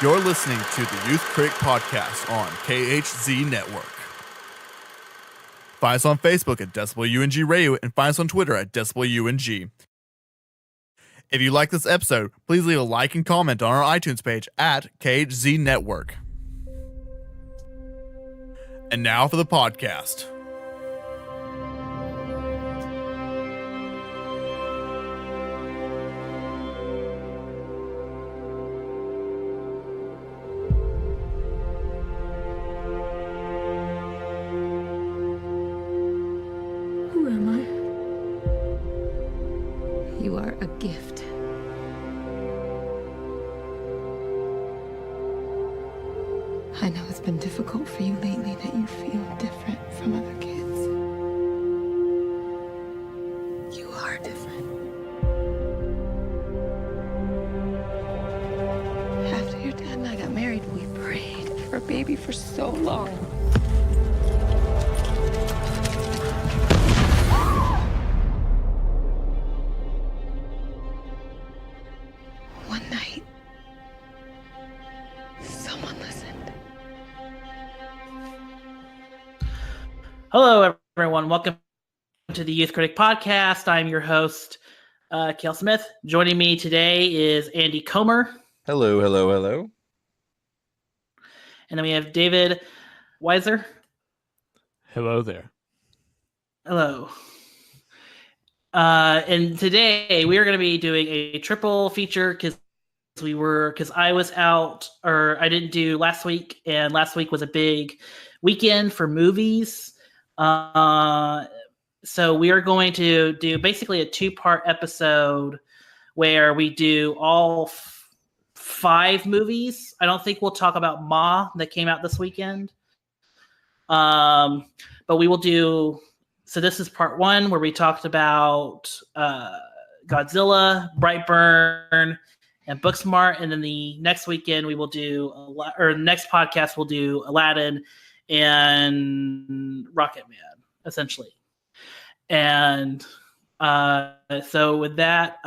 You're listening to the Youth Critic Podcast on KHZ Network. Find us on Facebook at DecibelUNG Radio and find us on Twitter at DecibelUNG. If you like this episode, please leave a like and comment on our iTunes page at KHZ Network. And now for the podcast. Who am I? You are a gift. I know it's been difficult for you lately that you feel different from other kids. You are different. After your dad and I got married, we prayed for a baby for so long. One night, someone listened. Hello, everyone. Welcome to the Youth Critic Podcast. I'm your host, Cale Smith. Joining me today is Andy Comer. Hello, hello, hello. And then we have David Weiser. Hello there. Hello. And today we are going to be doing a triple feature because I was out, or I didn't do last week, and last week was a big weekend for movies. So we are going to do basically a two-part episode where we do all five movies. I don't think we'll talk about Ma that came out this weekend. But we will do, so this is part one where we talked about Godzilla, Brightburn, and Booksmart. And then the next weekend we will do, next podcast we'll do Aladdin and Rocket Man, essentially. And so with that,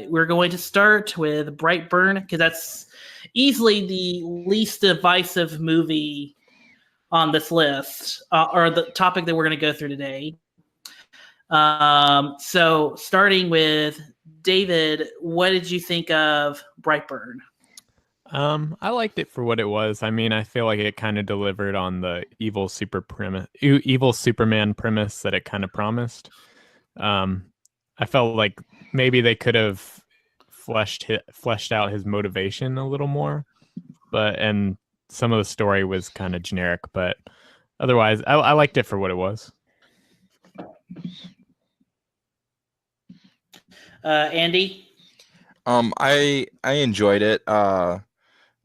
we're going to start with Brightburn because that's easily the least divisive movie on this list, or the topic that we're going to go through today. So starting with David, what did you think of Brightburn? I liked it for what it was. I mean, I feel like it kind of delivered on the evil Superman premise that it kind of promised. I felt like maybe they could have fleshed out his motivation a little more, and some of the story was kind of generic, but otherwise, I liked it for what it was. Andy? I enjoyed it.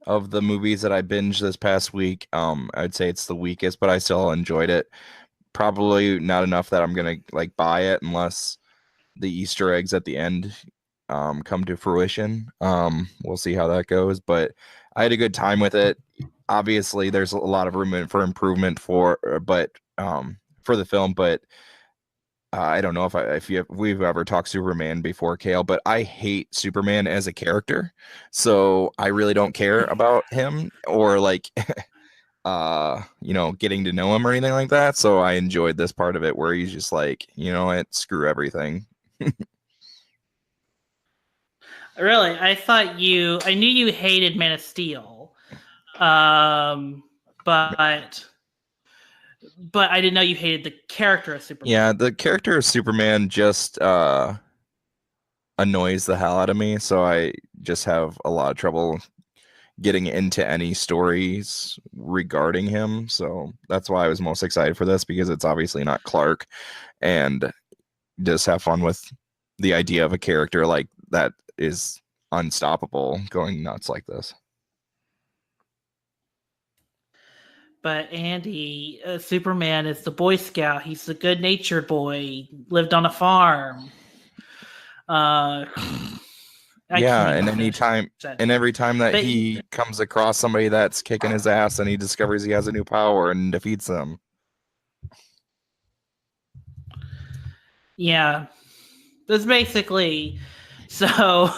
Of the movies that I binged this past week, I'd say it's the weakest, but I still enjoyed it. Probably not enough that I'm gonna buy it unless the Easter eggs at the end come to fruition. We'll see how that goes, but I had a good time with it. Obviously, there's a lot of room for improvement for the film, but I don't know if we've ever talked Superman before, Cale, but I hate Superman as a character, so I really don't care about him or getting to know him or anything like that. So I enjoyed this part of it where he's just screw everything. Really? I knew you hated Man of Steel, but I didn't know you hated the character of Superman. Yeah, the character of Superman just annoys the hell out of me, so I just have a lot of trouble getting into any stories regarding him. So that's why I was most excited for this, because it's obviously not Clark, and just have fun with the idea of a character like that is unstoppable going nuts like this. But Andy, Superman is the Boy Scout. He's the good-natured boy. Lived on a farm. And every time that he comes across somebody that's kicking his ass, and he discovers he has a new power and defeats them. Yeah, that's basically. So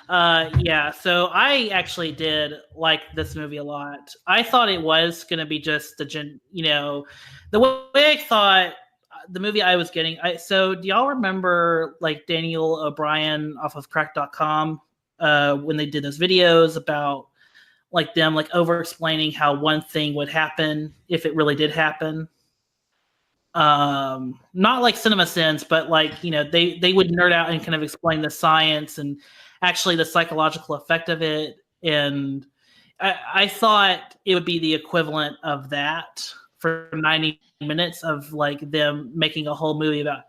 Yeah, so I actually did like this movie a lot. I thought it was going to be just the way I thought the movie I was getting. So do y'all remember like Daniel O'Brien off of crack.com when they did those videos about like them like over explaining how one thing would happen if it really did happen? Not like cinema sins, but like they would nerd out and kind of explain the science and actually the psychological effect of it. And I thought it would be the equivalent of that for 90 minutes of like them making a whole movie about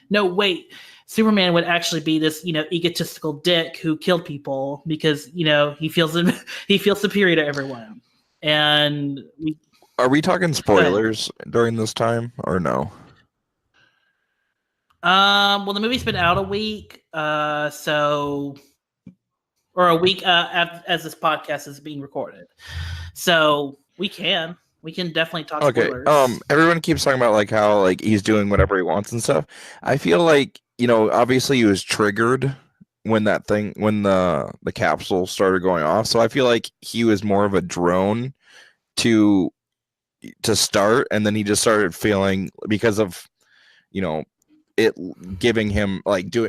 no wait, Superman would actually be this egotistical dick who killed people because he feels superior to everyone. And Are we talking spoilers during this time or no? Well, the movie's been out a week, or a week as this podcast is being recorded. So we can definitely talk spoilers. Everyone keeps talking about like how like he's doing whatever he wants and stuff. I feel like obviously he was triggered when the capsule started going off. So I feel like he was more of a drone to start, and then he just started feeling because of it giving him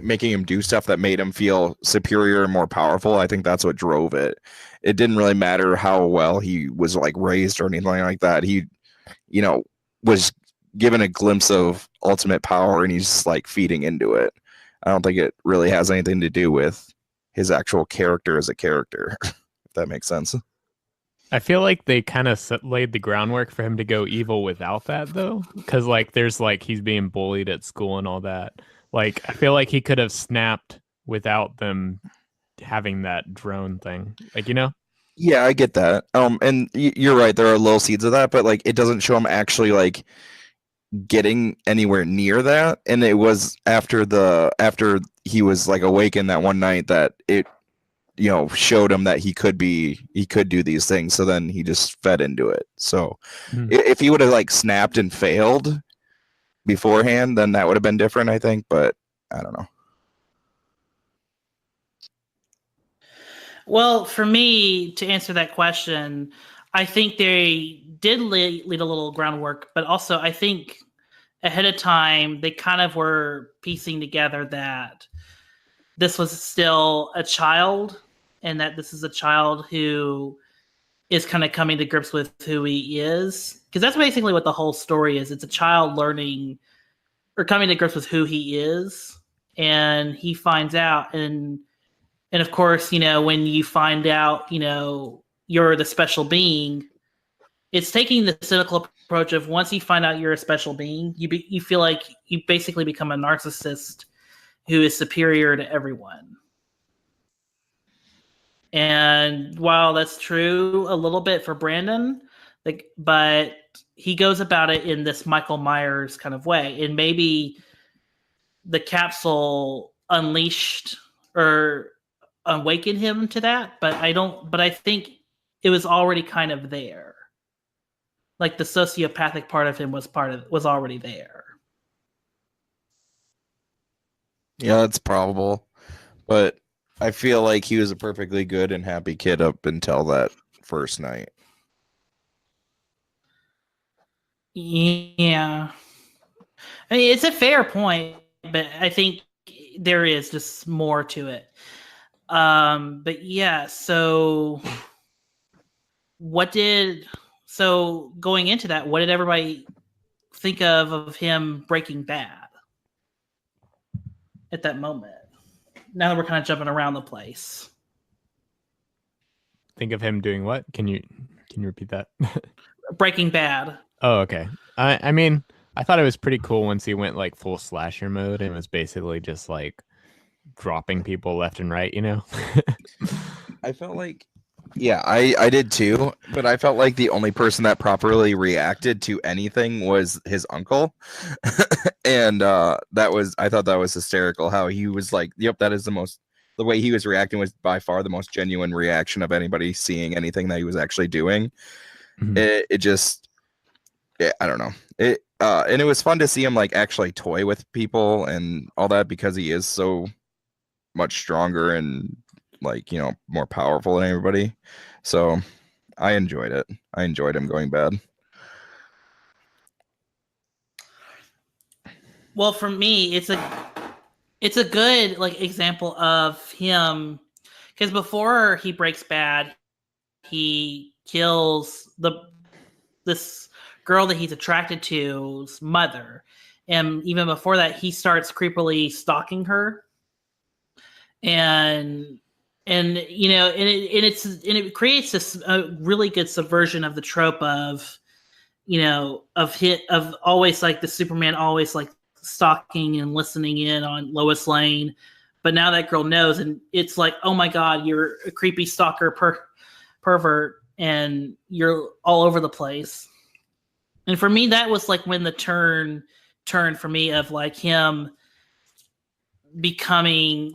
making him do stuff that made him feel superior and more powerful. I think that's what drove it. It didn't really matter how well he was like raised or anything like that. He was given a glimpse of ultimate power, and he's just like feeding into it. I don't think it really has anything to do with his actual character as a character, if that makes sense. I feel like they kind of laid the groundwork for him to go evil without that, though, because like there's like he's being bullied at school and all that. Like I feel like he could have snapped without them having that drone thing. Like Yeah, I get that. And you're right. There are little seeds of that, but like it doesn't show him actually like getting anywhere near that. And it was after he was like awakened that one night that it showed him that he could do these things. So then he just fed into it. So if he would have like snapped and failed beforehand, then that would have been different, I think. But I don't know. Well, for me to answer that question, I think they did lead a little groundwork, but also I think ahead of time they kind of were piecing together that this was still a child, and that this is a child who is kind of coming to grips with who he is. Because that's basically what the whole story is. It's a child learning or coming to grips with who he is. And he finds out. And of course, when you find out, you're the special being, it's taking the cynical approach of once you find out you're a special being, you feel like you basically become a narcissist who is superior to everyone. And while that's true a little bit for Brandon, but he goes about it in this Michael Myers kind of way. And maybe the capsule unleashed or awakened him to that, but I think it was already kind of there. Like the sociopathic part of him was already there. Yeah, that's probable. But I feel like he was a perfectly good and happy kid up until that first night. Yeah. I mean, it's a fair point, but I think there is just more to it. But yeah, so going into that, what did everybody think of him breaking bad at that moment? Now that we're kind of jumping around the place. Think of him doing what? Can you repeat that? Breaking Bad. Oh, okay. I mean, I thought it was pretty cool once he went like full slasher mode and was basically just like dropping people left and right, I felt like, yeah, I did too, but I felt like the only person that properly reacted to anything was his uncle. And I thought that was hysterical how he was like, yep, that is the way he was reacting was by far the most genuine reaction of anybody seeing anything that he was actually doing. Mm-hmm. I don't know. And it was fun to see him like actually toy with people and all that because he is so much stronger and like, more powerful than everybody. So I enjoyed it. I enjoyed him going bad. Well, for me, it's a good like example of him, because before he breaks bad, he kills this girl that he's attracted to's mother, and even before that, he starts creepily stalking her, and it creates this really good subversion of the trope of of always like the Superman always like stalking and listening in on Lois Lane, but now that girl knows, and it's like, oh my god, you're a creepy stalker pervert, and you're all over the place. And for me, that was like when the turn for me of like him becoming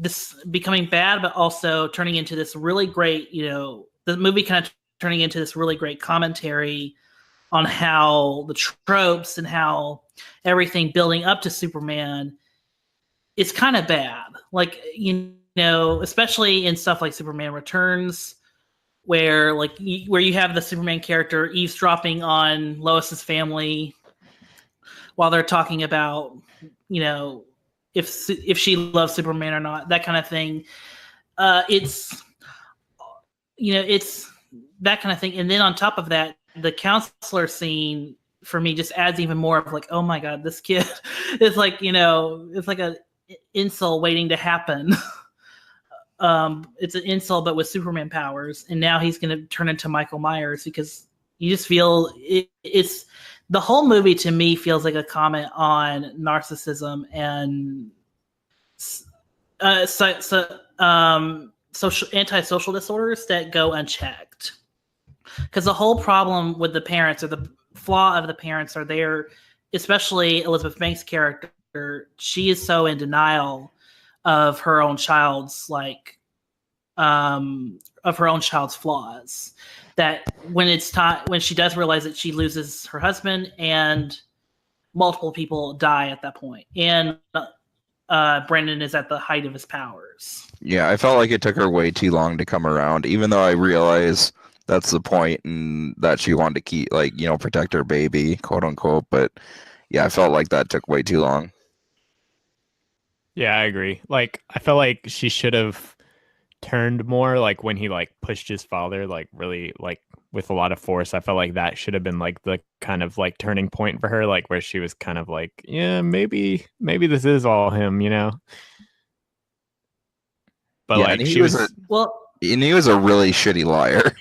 bad, but also turning into this really great, the movie kind of turning into this really great commentary on how the tropes and how everything building up to Superman is kind of bad. Like, especially in stuff like Superman Returns, where you have the Superman character eavesdropping on Lois's family while they're talking about, if she loves Superman or not, that kind of thing. It's that kind of thing. And then on top of that, the counselor scene for me just adds even more of like, oh my god, this kid is like, it's like a insult waiting to happen. It's an insult, but with Superman powers, and now he's going to turn into Michael Myers, because you just feel it's the whole movie to me feels like a comment on narcissism and social antisocial disorders that go unchecked. Because the whole problem with the parents, or the flaw of the parents, are there, especially Elizabeth Banks' character. She is so in denial of her own child's flaws, that when it's time, when she does realize that she loses her husband and multiple people die at that point, and Brendan is at the height of his powers. Yeah, I felt like it took her way too long to come around, even though I realize that's the point, and that she wanted to keep, protect her baby, quote unquote. But yeah, I felt like that took way too long. Yeah, I agree. Like, I felt like she should have turned more, like when he pushed his father really with a lot of force. I felt like that should have been the kind of turning point for her, where she was kind of yeah, maybe this is all him, But yeah, and he was a really shitty liar.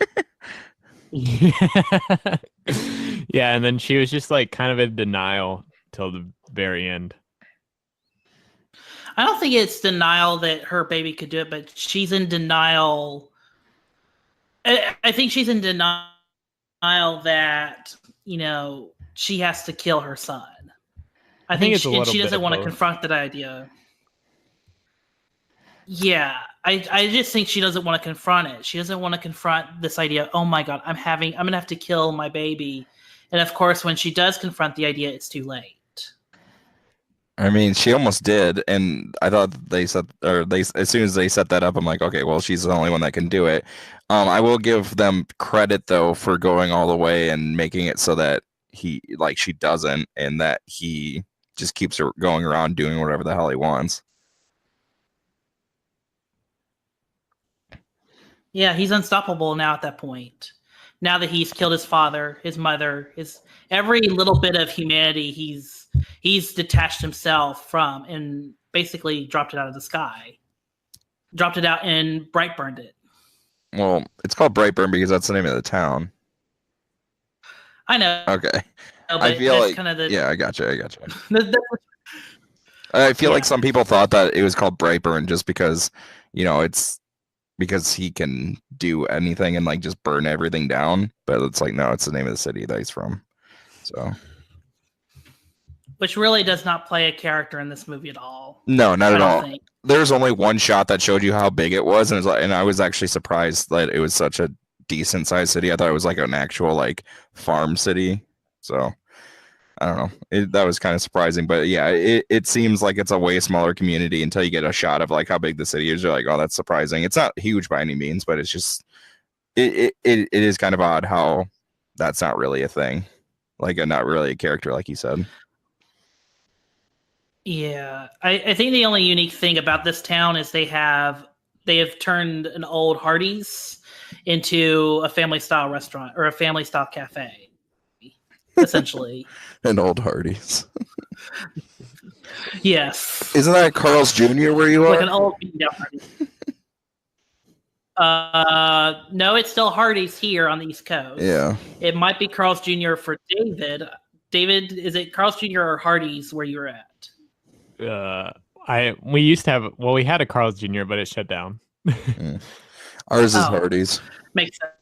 Yeah, and then she was just kind of in denial till the very end. I don't think it's denial that her baby could do it, but she's in denial. I think she's in denial that, she has to kill her son. I think she doesn't want to confront that idea. Yeah, I just think she doesn't want to confront it. She doesn't want to confront this idea. Oh my god, I'm gonna have to kill my baby. And of course, when she does confront the idea, it's too late. I mean, she almost did, and I thought as soon as they set that up, I'm like, okay, well, she's the only one that can do it. I will give them credit though for going all the way and making it so that she doesn't, and that he just keeps her going around doing whatever the hell he wants. Yeah, he's unstoppable now at that point. Now that he's killed his father, his mother, his every little bit of humanity, he's detached himself from, and basically dropped it out of the sky. Dropped it out and Brightburned it. Well, it's called Brightburn because that's the name of the town. I know. Okay. I feel like kind of yeah, I gotcha. I feel like some people thought that it was called Brightburn just because, it's because he can do anything and just burn everything down. But it's no, it's the name of the city that he's from. So, which really does not play a character in this movie at all. No, not at all. There's only one shot that showed you how big it was, and and I was actually surprised that it was such a decent sized city. I thought it was an actual farm city. So, I don't know. That was kind of surprising, but yeah, it seems like it's a way smaller community until you get a shot of like how big the city is. You're like, oh, that's surprising. It's not huge by any means, but it's just it is kind of odd how that's not really a thing, like not really a character, like you said. Yeah, I think the only unique thing about this town is they have turned an old Hardee's into a family style restaurant or a family style cafe, essentially. An old Hardee's. Yes. Isn't that Carl's Jr. where you are? Like an old Hardee's. No, it's still Hardee's here on the East Coast. Yeah. It might be Carl's Jr. for David. David, is it Carl's Jr. or Hardee's where you're at? We used to have, well, we had a Carl's Jr., but it shut down. Ours is Hardee's. Makes sense.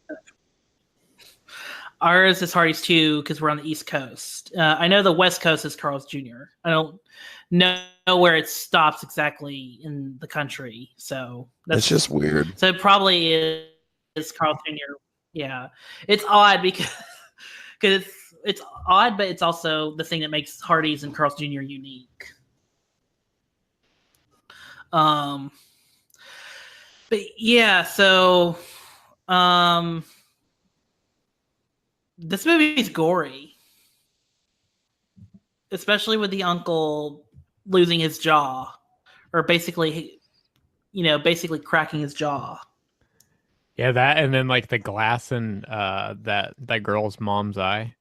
Ours is Hardee's too, because we're on the East Coast. I know the West Coast is Carl's Jr. I don't know where it stops exactly in the country, so that's just weird. So it probably is Carl's Jr. Yeah, it's odd because it's odd, but it's also the thing that makes Hardee's and Carl's Jr. unique. But yeah, so this movie is gory, especially with the uncle losing his jaw, or basically cracking his jaw. Yeah, that, and then like the glass in that girl's mom's eye.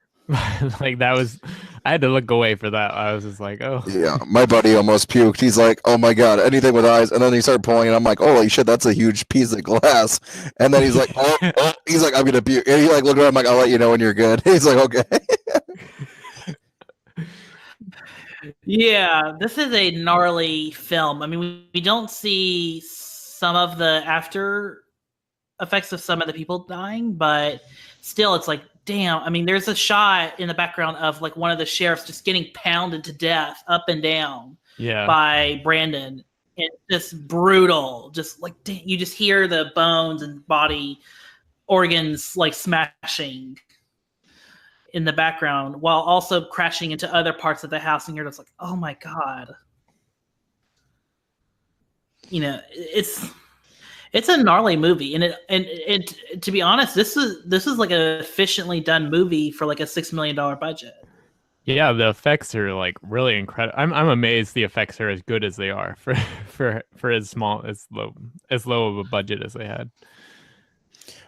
Like that was, I had to look away for that. I was just like, oh yeah, my buddy almost puked. He's like, oh my god, anything with eyes. And then he started pulling, and I'm like, holy shit, that's a huge piece of glass. And then he's like, he's like, I'm gonna puke. And he like looked around, I'm like, I'll let you know when you're good. He's like, okay. Yeah, this is a gnarly film. I mean, we don't see some of the after effects of some of the people dying, but still, it's like, damn. I mean, there's a shot in the background of like one of the sheriffs just getting pounded to death up and down by Brandon. It's just brutal. Just like, damn, you just hear the bones and body organs like smashing in the background while also crashing into other parts of the house. And you're just like, oh my God. You know, it's a gnarly movie, and it to be honest, this is like an efficiently done movie for like a $6 million budget. Yeah, the effects are like really incredible. I'm amazed the effects are as good as they are for as low of a budget as they had.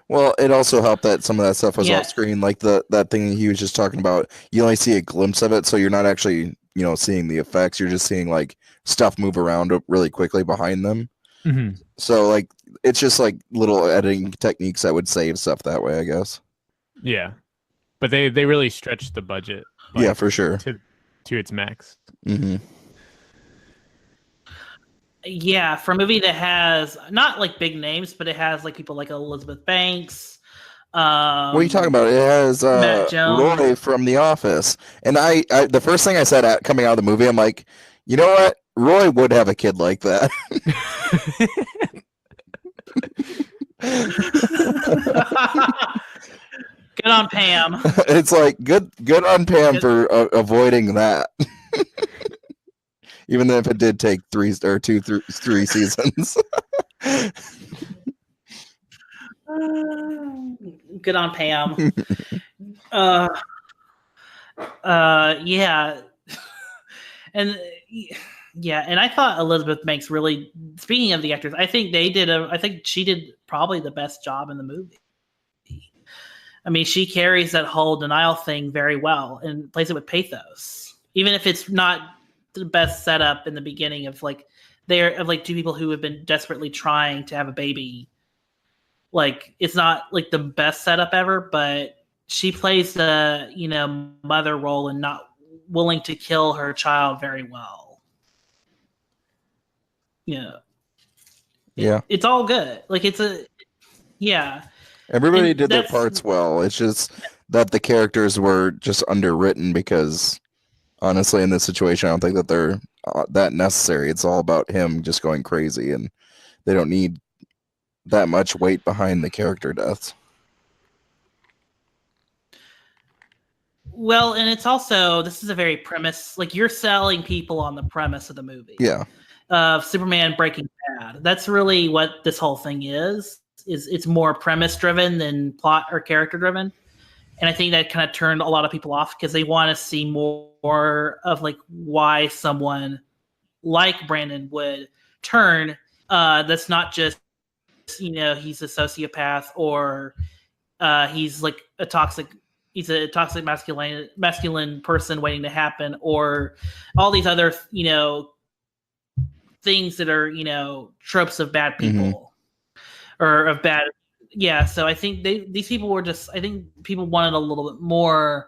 Well, it also helped that some of that stuff was off screen, like that thing he was just talking about. You only see a glimpse of it, so you're not actually seeing the effects. You're just seeing like stuff move around really quickly behind them. Mm-hmm. So like it's just like little editing techniques that would save stuff that way, I guess. Yeah, but they really stretched the budget. Like, yeah, for sure, to its max. Mm-hmm. Yeah, for a movie that has not like big names, but it has like people like Elizabeth Banks. What are you talking about? It has Roy from The Office, and I the first thing I said coming out of the movie, I'm like, you know what? Roy would have a kid like that. Good on Pam. It's like good on Pam for avoiding that. Even if it did take 3 seasons. Good on Pam. Yeah. And yeah, and I thought Elizabeth Banks really, speaking of the actors, I think she did probably the best job in the movie. I mean, she carries that whole denial thing very well and plays it with pathos. Even if it's not the best setup in the beginning of like two people who have been desperately trying to have a baby. Like, it's not like the best setup ever, but she plays the, mother role and not willing to kill her child very well. Yeah. It's all good. Like everybody did their parts well. It's just that the characters were just underwritten because honestly, in this situation, I don't think that they're that necessary. It's all about him just going crazy, and they don't need that much weight behind the character deaths. Well, and it's also, this is a very premise, like you're selling people on the premise of the movie. Yeah. Of Superman breaking bad. That's really what this whole thing is it's more premise driven than plot or character driven. And I think that kind of turned a lot of people off because they want to see more of like why someone like Brandon would turn. That's not just, he's a sociopath or he's like he's a toxic masculine person waiting to happen, or all these other, things that are, tropes of bad people or of bad. Yeah. So I think these people were I think people wanted a little bit more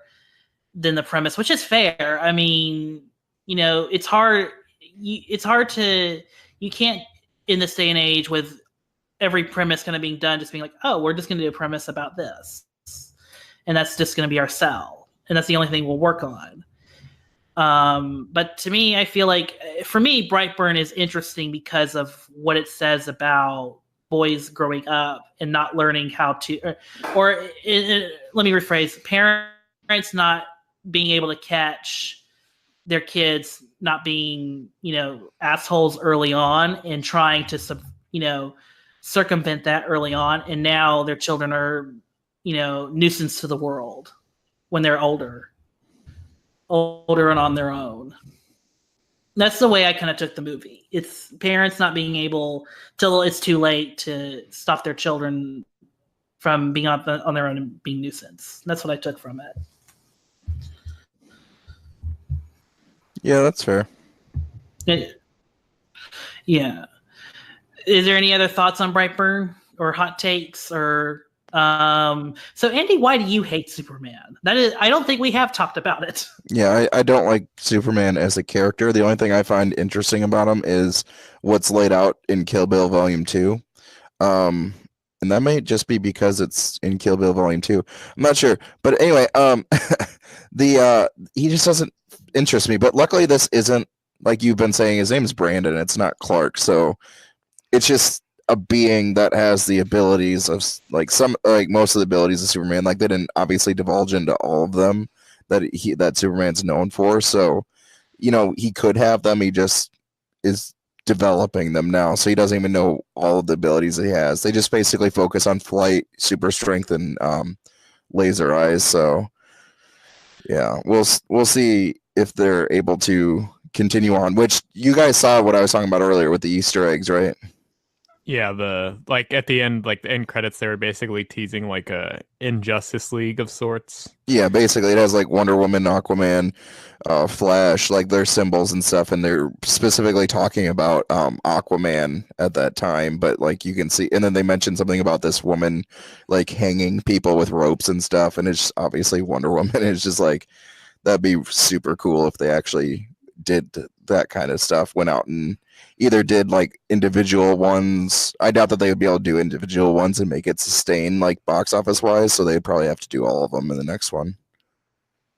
than the premise, which is fair. I mean, it's hard. You can't in this day and age with every premise kind of being done, just being like, oh, we're just going to do a premise about this. And that's just going to be our sell. And that's the only thing we'll work on. But to me, I feel like for me, Brightburn is interesting because of what it says about boys growing up and not learning how to, let me rephrase, parents not being able to catch their kids not being, assholes early on and trying to, circumvent that early on. And now their children are, nuisance to the world when they're older and on their own. That's the way I kind of took the movie. It's parents not being able till it's too late to stop their children from being on their own and being nuisance. That's what I took from it. Yeah, that's fair. Yeah. Is there any other thoughts on Brightburn or hot takes or so Andy, why do you hate Superman? That is, I don't think we have talked about it. Yeah, I don't like Superman as a character. The only thing I find interesting about him is what's laid out in Kill Bill Volume 2. And that may just be because it's in Kill Bill Volume 2. I'm not sure. But anyway, he just doesn't interest me. But luckily this isn't, like you've been saying, his name is Brandon. It's not Clark. So it's just a being that has the abilities of most of the abilities of Superman. Like they didn't obviously divulge into all of them that Superman's known for. So, he could have them. He just is developing them now. So he doesn't even know all of the abilities he has. They just basically focus on flight, super strength, and laser eyes. So yeah, we'll see if they're able to continue on, which you guys saw what I was talking about earlier with the Easter eggs, right? Yeah, at the end, like the end credits, they were basically teasing like a Injustice League of sorts. Yeah, basically it has like Wonder Woman, Aquaman, Flash, like their symbols and stuff, and they're specifically talking about Aquaman at that time. But like you can see, and then they mentioned something about this woman like hanging people with ropes and stuff, and it's obviously Wonder Woman. It's just like that'd be super cool if they actually did that kind of stuff, went out and either did like individual ones. I doubt that they would be able to do individual ones and make it sustain like box office wise, so they'd probably have to do all of them in the next one.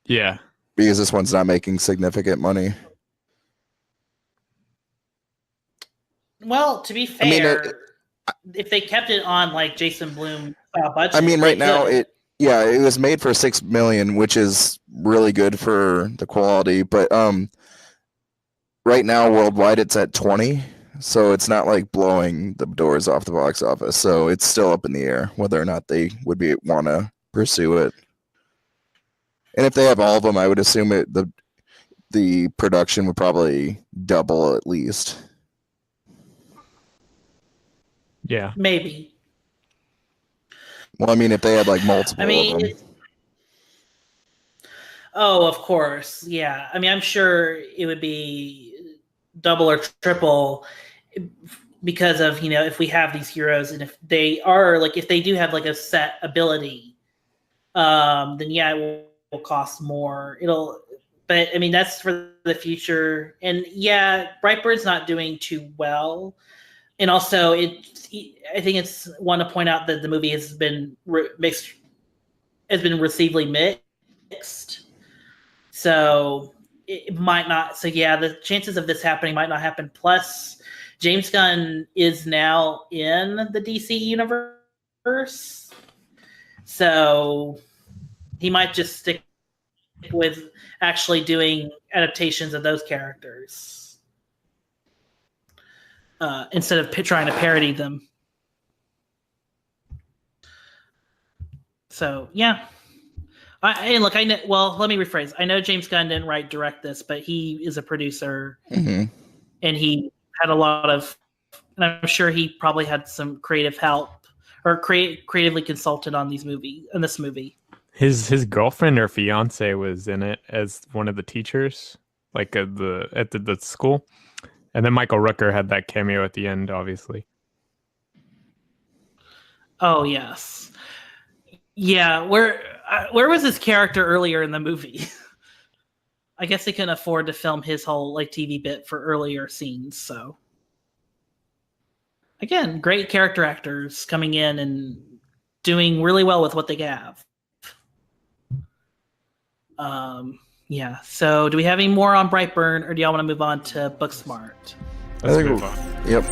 Yeah, because this one's not making significant money. Well, to be fair, if they kept it on like Jason Blum budget, I mean, right now it was made for $6 million, which is really good for the quality, but right now worldwide it's at 20, so it's not like blowing the doors off the box office. So it's still up in the air whether or not they would want to pursue it. And if they have all of them, I would assume the production would probably double at least. Yeah, maybe. Well, I mean, if they had like multiple of them. Oh, of course. Yeah. I mean, I'm sure it would be double or triple because of, if we have these heroes and if they are like, if they do have like a set ability, then yeah, it will cost more. But I mean, that's for the future. And yeah, Brightburn's not doing too well. And also I think it's one to point out that the movie has been receivably mixed. So it might not. So yeah, the chances of this happening might not happen. Plus, James Gunn is now in the DC universe, so he might just stick with actually doing adaptations of those characters instead of trying to parody them. So yeah, I know. Well, let me rephrase. I know James Gunn didn't direct this, but he is a producer, and he had a lot of. And I'm sure he probably had some creative help or creatively consulted on this movie. His girlfriend or fiance was in it as one of the teachers, like at the school, and then Michael Rooker had that cameo at the end, obviously. Oh yes, yeah. Where was his character earlier in the movie? I guess they couldn't afford to film his whole TV bit for earlier scenes, so. Again, great character actors coming in and doing really well with what they have. Yeah. So, do we have any more on Brightburn, or do y'all want to move on to Booksmart? Let's move on. Yep.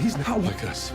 He's not like us.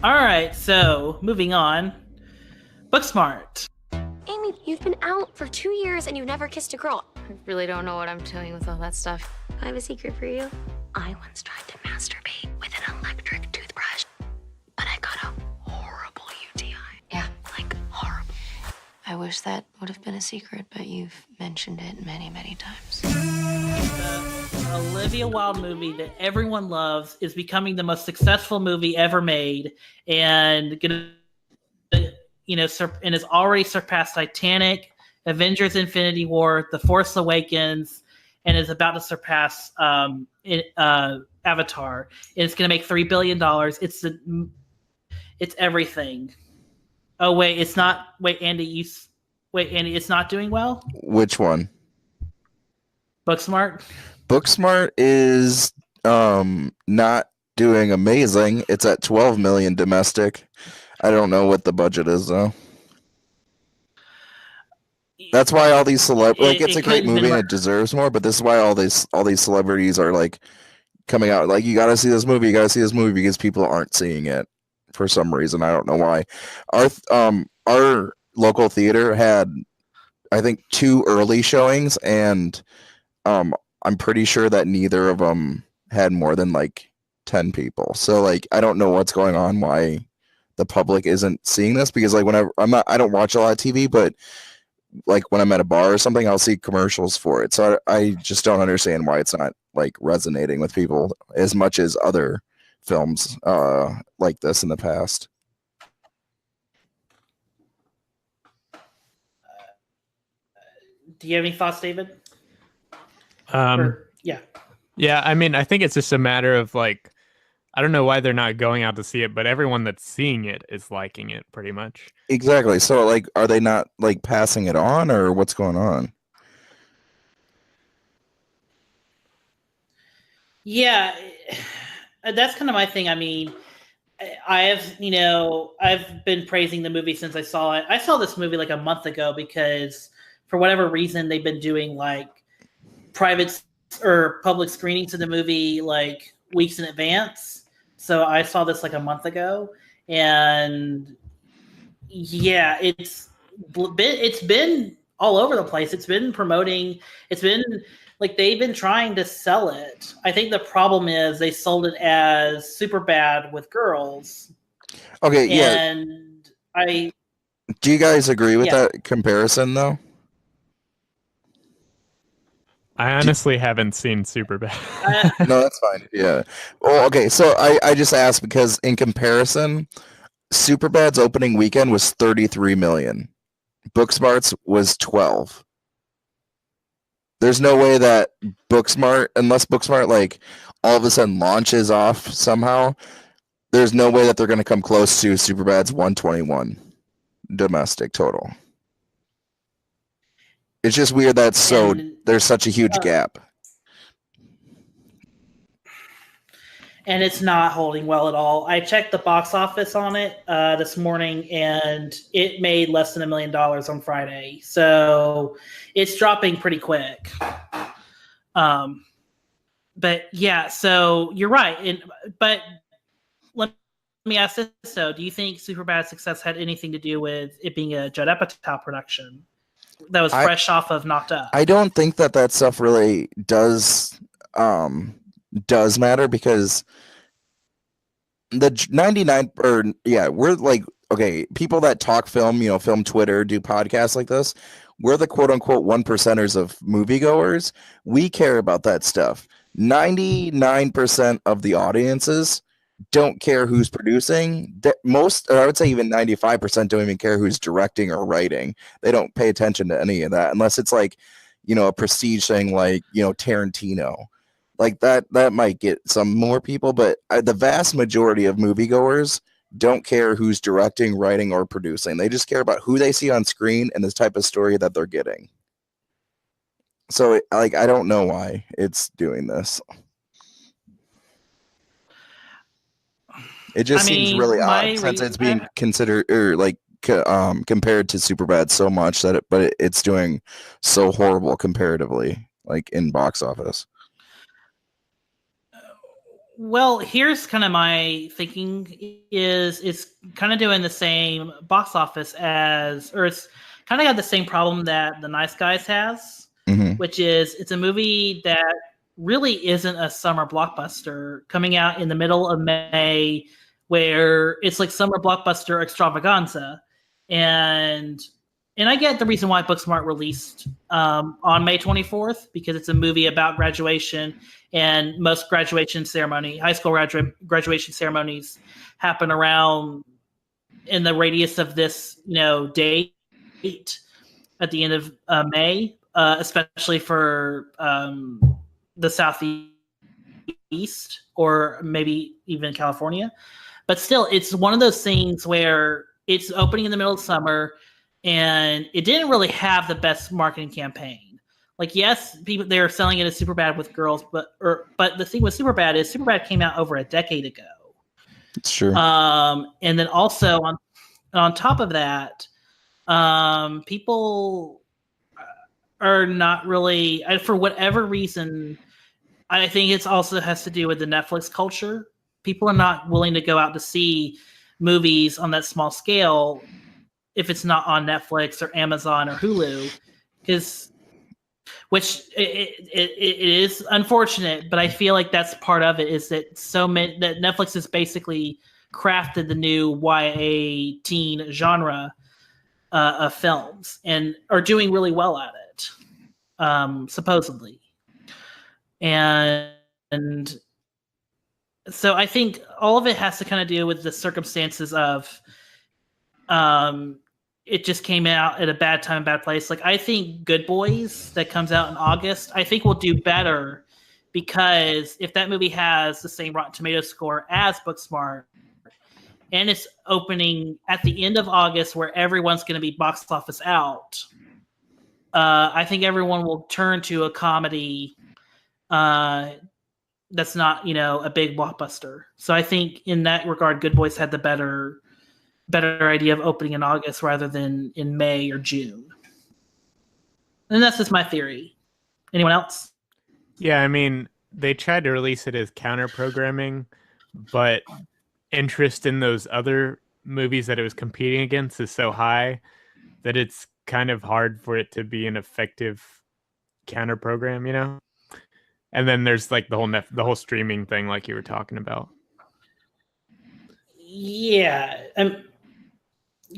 All right, so moving on. Booksmart. Amy, you've been out for 2 years and you've never kissed a girl. I really don't know what I'm doing with all that stuff. I have a secret for you. I once tried to masturbate with an electric toothbrush, but I got a horrible UTI. Yeah. Like, horrible. I wish that would have been a secret, but you've mentioned it many, many times. The Olivia Wilde movie that everyone loves is becoming the most successful movie ever made, and and has already surpassed Titanic, Avengers: Infinity War, The Force Awakens, and is about to surpass Avatar. And it's going to make $3 billion. It's everything. Oh wait, it's not. Wait, Andy, it's not doing well. Which one? Booksmart. Booksmart is not doing amazing. It's at 12 million domestic. I don't know what the budget is though. That's why all these it's a great movie and it deserves more, but this is why all these celebrities are coming out you got to see this movie, because people aren't seeing it for some reason. I don't know why. Our local theater had, I think, 2 early showings, and I'm pretty sure that neither of them had more than 10 people. So I don't know what's going on, why the public isn't seeing this, because whenever I don't watch a lot of TV, but when I'm at a bar or something, I'll see commercials for it. So I just don't understand why it's not resonating with people as much as other films like this in the past. Do you have any thoughts, David? Yeah. I mean, I think it's just a matter of I don't know why they're not going out to see it, but everyone that's seeing it is liking it pretty much. Exactly. So are they not passing it on, or what's going on? Yeah, that's kind of my thing. I mean, I've been praising the movie since I saw it. I saw this movie a month ago because for whatever reason they've been doing private or public screenings of the movie weeks in advance. So I saw this a month ago, and yeah, it's been all over the place. It's been promoting. It's been they've been trying to sell it. I think the problem is they sold it as super bad with girls. Okay, yeah. And do you guys agree with that comparison though? I honestly haven't seen Superbad. No, that's fine. Yeah. Well, okay. So I just asked because in comparison, Superbad's opening weekend was 33 million. Booksmart's was 12. There's no way that Booksmart, unless Booksmart all of a sudden launches off somehow, there's no way that they're going to come close to Superbad's 121 domestic total. It's just weird that there's such a huge gap. And it's not holding well at all. I checked the box office on it this morning, and it made less than $1 million on Friday. So it's dropping pretty quick. But yeah, so you're right. But let me ask this though: do you think Superbad's success had anything to do with it being a Judd Apatow production that was fresh off of Knocked Up? I don't think that stuff really does matter, because the 99 we're like, okay, people that talk film, film Twitter, do podcasts like this, we're the quote unquote 1%ers of moviegoers. We care about that stuff. 99% of the audiences don't care who's producing. Most, or I would say even 95% don't even care who's directing or writing. They don't pay attention to any of that unless it's like, a prestige thing like, Tarantino. Like that might get some more people, but the vast majority of moviegoers don't care who's directing, writing, or producing. They just care about who they see on screen and the type of story that they're getting. So, I don't know why it's doing this. It just seems really odd since it's being considered or compared to Superbad so much that it's doing so horrible comparatively, like in box office. Well, here's kind of my thinking is it's kind of doing the same box office it's kind of got the same problem that The Nice Guys has, which is it's a movie that really isn't a summer blockbuster coming out in the middle of May, where it's like summer blockbuster extravaganza. And I get the reason why Booksmart released on May 24th, because it's a movie about graduation, and most high school graduation ceremonies happen around in the radius of this, date at the end of May, especially for the Southeast or maybe even California. But still, it's one of those things where it's opening in the middle of summer, and it didn't really have the best marketing campaign. Like, yes, they're selling it as Superbad with girls, but the thing with Superbad is Superbad came out over a decade ago. It's true. And then also on top of that, people are not really, for whatever reason, I think it also has to do with the Netflix culture. People are not willing to go out to see movies on that small scale if it's not on Netflix or Amazon or Hulu, which it is unfortunate, but I feel like that's part of it, is that that Netflix has basically crafted the new YA teen genre of films and are doing really well at it, supposedly. And so I think all of it has to kind of deal with the circumstances of it just came out at a bad time, bad place. Like, I think Good Boys, that comes out in August, I think will do better, because if that movie has the same Rotten Tomatoes score as Booksmart, and it's opening at the end of August where everyone's going to be box office out, I think everyone will turn to a comedy that's not, a big blockbuster. So I think in that regard, Good Boys had the better idea of opening in August rather than in May or June. And that's just my theory. Anyone else? Yeah, I mean, they tried to release it as counter programming, but interest in those other movies that it was competing against is so high that it's kind of hard for it to be an effective counter program, And then there's like the whole streaming thing, like you were talking about. Yeah.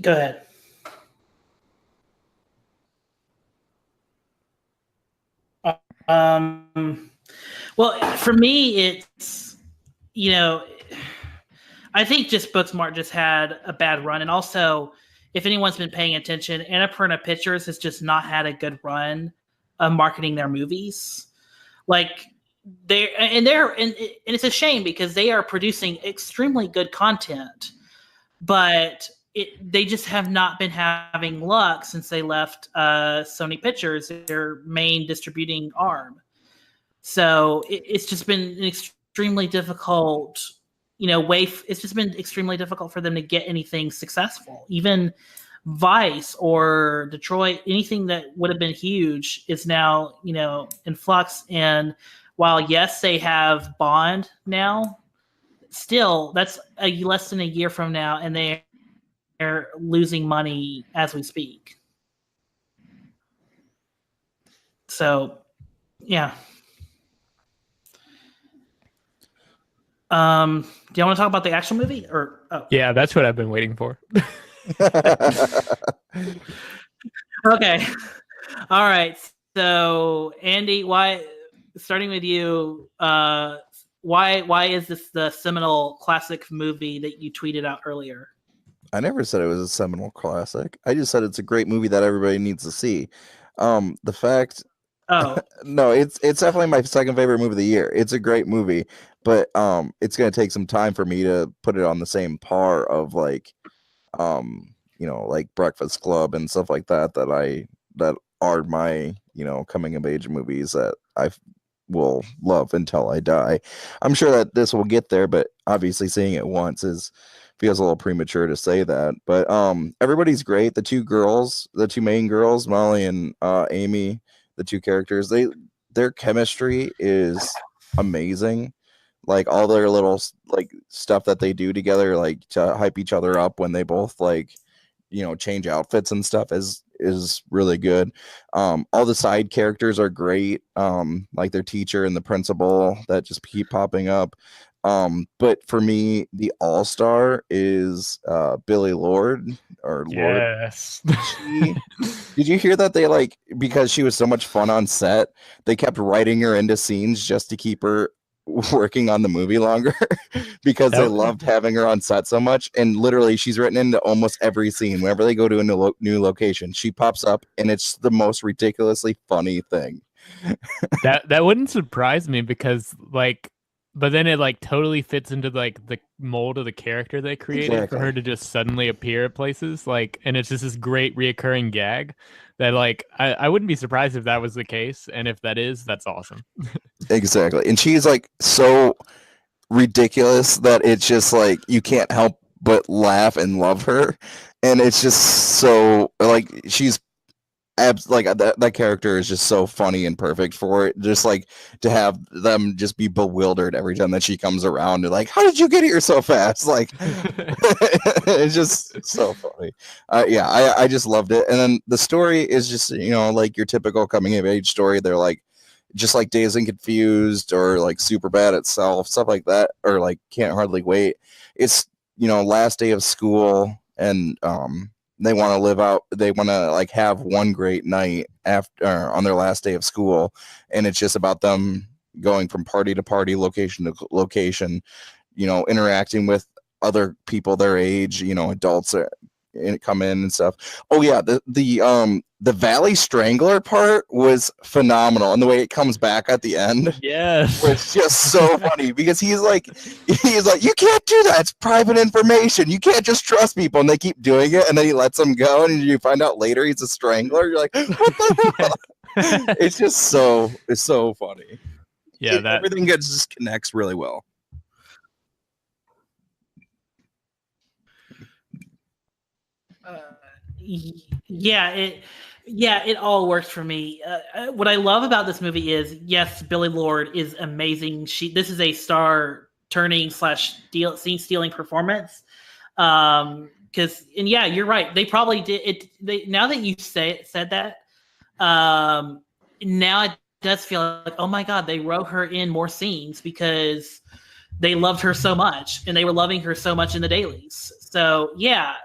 Go ahead. Well, for me, it's, I think just Booksmart just had a bad run. And also, if anyone's been paying attention, Annapurna Pictures has just not had a good run of marketing their movies. Like, and it's a shame because they are producing extremely good content, but they just have not been having luck since they left Sony Pictures, their main distributing arm. So it's just been an extremely difficult, it's just been extremely difficult for them to get anything successful. Even Vice or Detroit, anything that would have been huge is now, in flux. And while, yes, they have Bond now, still, that's less than a year from now, and they're losing money as we speak. So, yeah. Do you want to talk about the action movie? Yeah, that's what I've been waiting for. Okay. All right. So, Andy, starting with you, why is this the seminal classic movie that you tweeted out earlier? I never said it was a seminal classic. I just said it's a great movie that everybody needs to see. The fact no, it's definitely my second favorite movie of the year. It's a great movie, but it's gonna take some time for me to put it on the same par of like Breakfast Club and stuff like that that are my coming of age movies that I will love until I die. I'm sure that this will get there, but obviously seeing it once feels a little premature to say that. But everybody's great. The two main girls, Molly and Amy, the two characters, their chemistry is amazing. Like all their little like stuff that they do together, like to hype each other up when they both like change outfits and stuff is really good. All the side characters are great, like their teacher and the principal that just keep popping up. But for me, the all-star is Billy Lord or Lord. Yes. Did you hear that they because she was so much fun on set, they kept writing her into scenes just to keep her working on the movie longer because they loved having her on set so much. And literally she's written into almost every scene. Whenever they go to a new location, she pops up and it's the most ridiculously funny thing. that wouldn't surprise me because but then it totally fits into the mold of the character they created for her to just suddenly appear at places and it's just this great reoccurring gag that I wouldn't be surprised if that was the case, and if that is, that's awesome. Exactly. And she's so ridiculous that it's just you can't help but laugh and love her, and it's just so she's that character is just so funny and perfect for it. Just to have them just be bewildered every time that she comes around and how did you get here so fast? It's just so funny. I just loved it. And then the story is just your typical coming of age story. They're just like Dazed and Confused or Super Bad Itself, stuff like that, or Can't Hardly Wait. It's last day of school, and they want to have one great night after on their last day of school, and it's just about them going from party to party, location to location, interacting with other people their age, adults come in and stuff. Oh yeah, the Valley Strangler part was phenomenal, and the way it comes back at the end, yes, was just so funny because he's like, you can't do that, it's private information, you can't just trust people, and they keep doing it, and then he lets them go, and you find out later he's a strangler. You're like, what the hell? It's so funny. Yeah, everything just connects really well. It all works for me. What I love about this movie is, yes, Billy Lord is amazing. This is a star turning / scene stealing performance. You're right. They probably did it. Now that you said that, now it does feel like, oh my God, they wrote her in more scenes because they loved her so much, and they were loving her so much in the dailies. So yeah.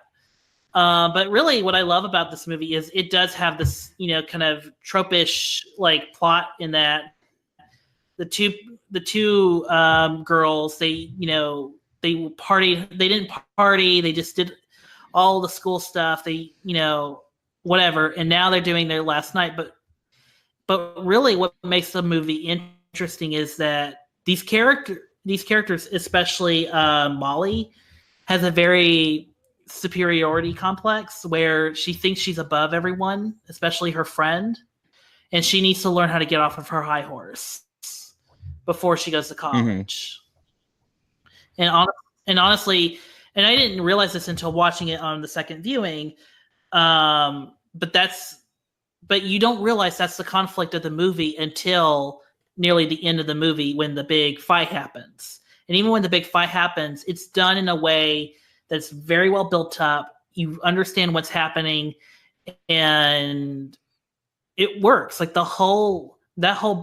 But really what I love about this movie is it does have this, kind of tropish plot in that the two girls, they partied, they didn't party, they just did all the school stuff, they, whatever. And now they're doing their last night. But really what makes the movie interesting is that these characters, especially Molly, has a very superiority complex where she thinks she's above everyone, especially her friend, and she needs to learn how to get off of her high horse before she goes to college. And honestly, and I didn't realize this until watching it on the second viewing, but you don't realize that's the conflict of the movie until nearly the end of the movie when the big fight happens. And even when the big fight happens, it's done in a way that's very well built up. You understand what's happening, and it works. Like that whole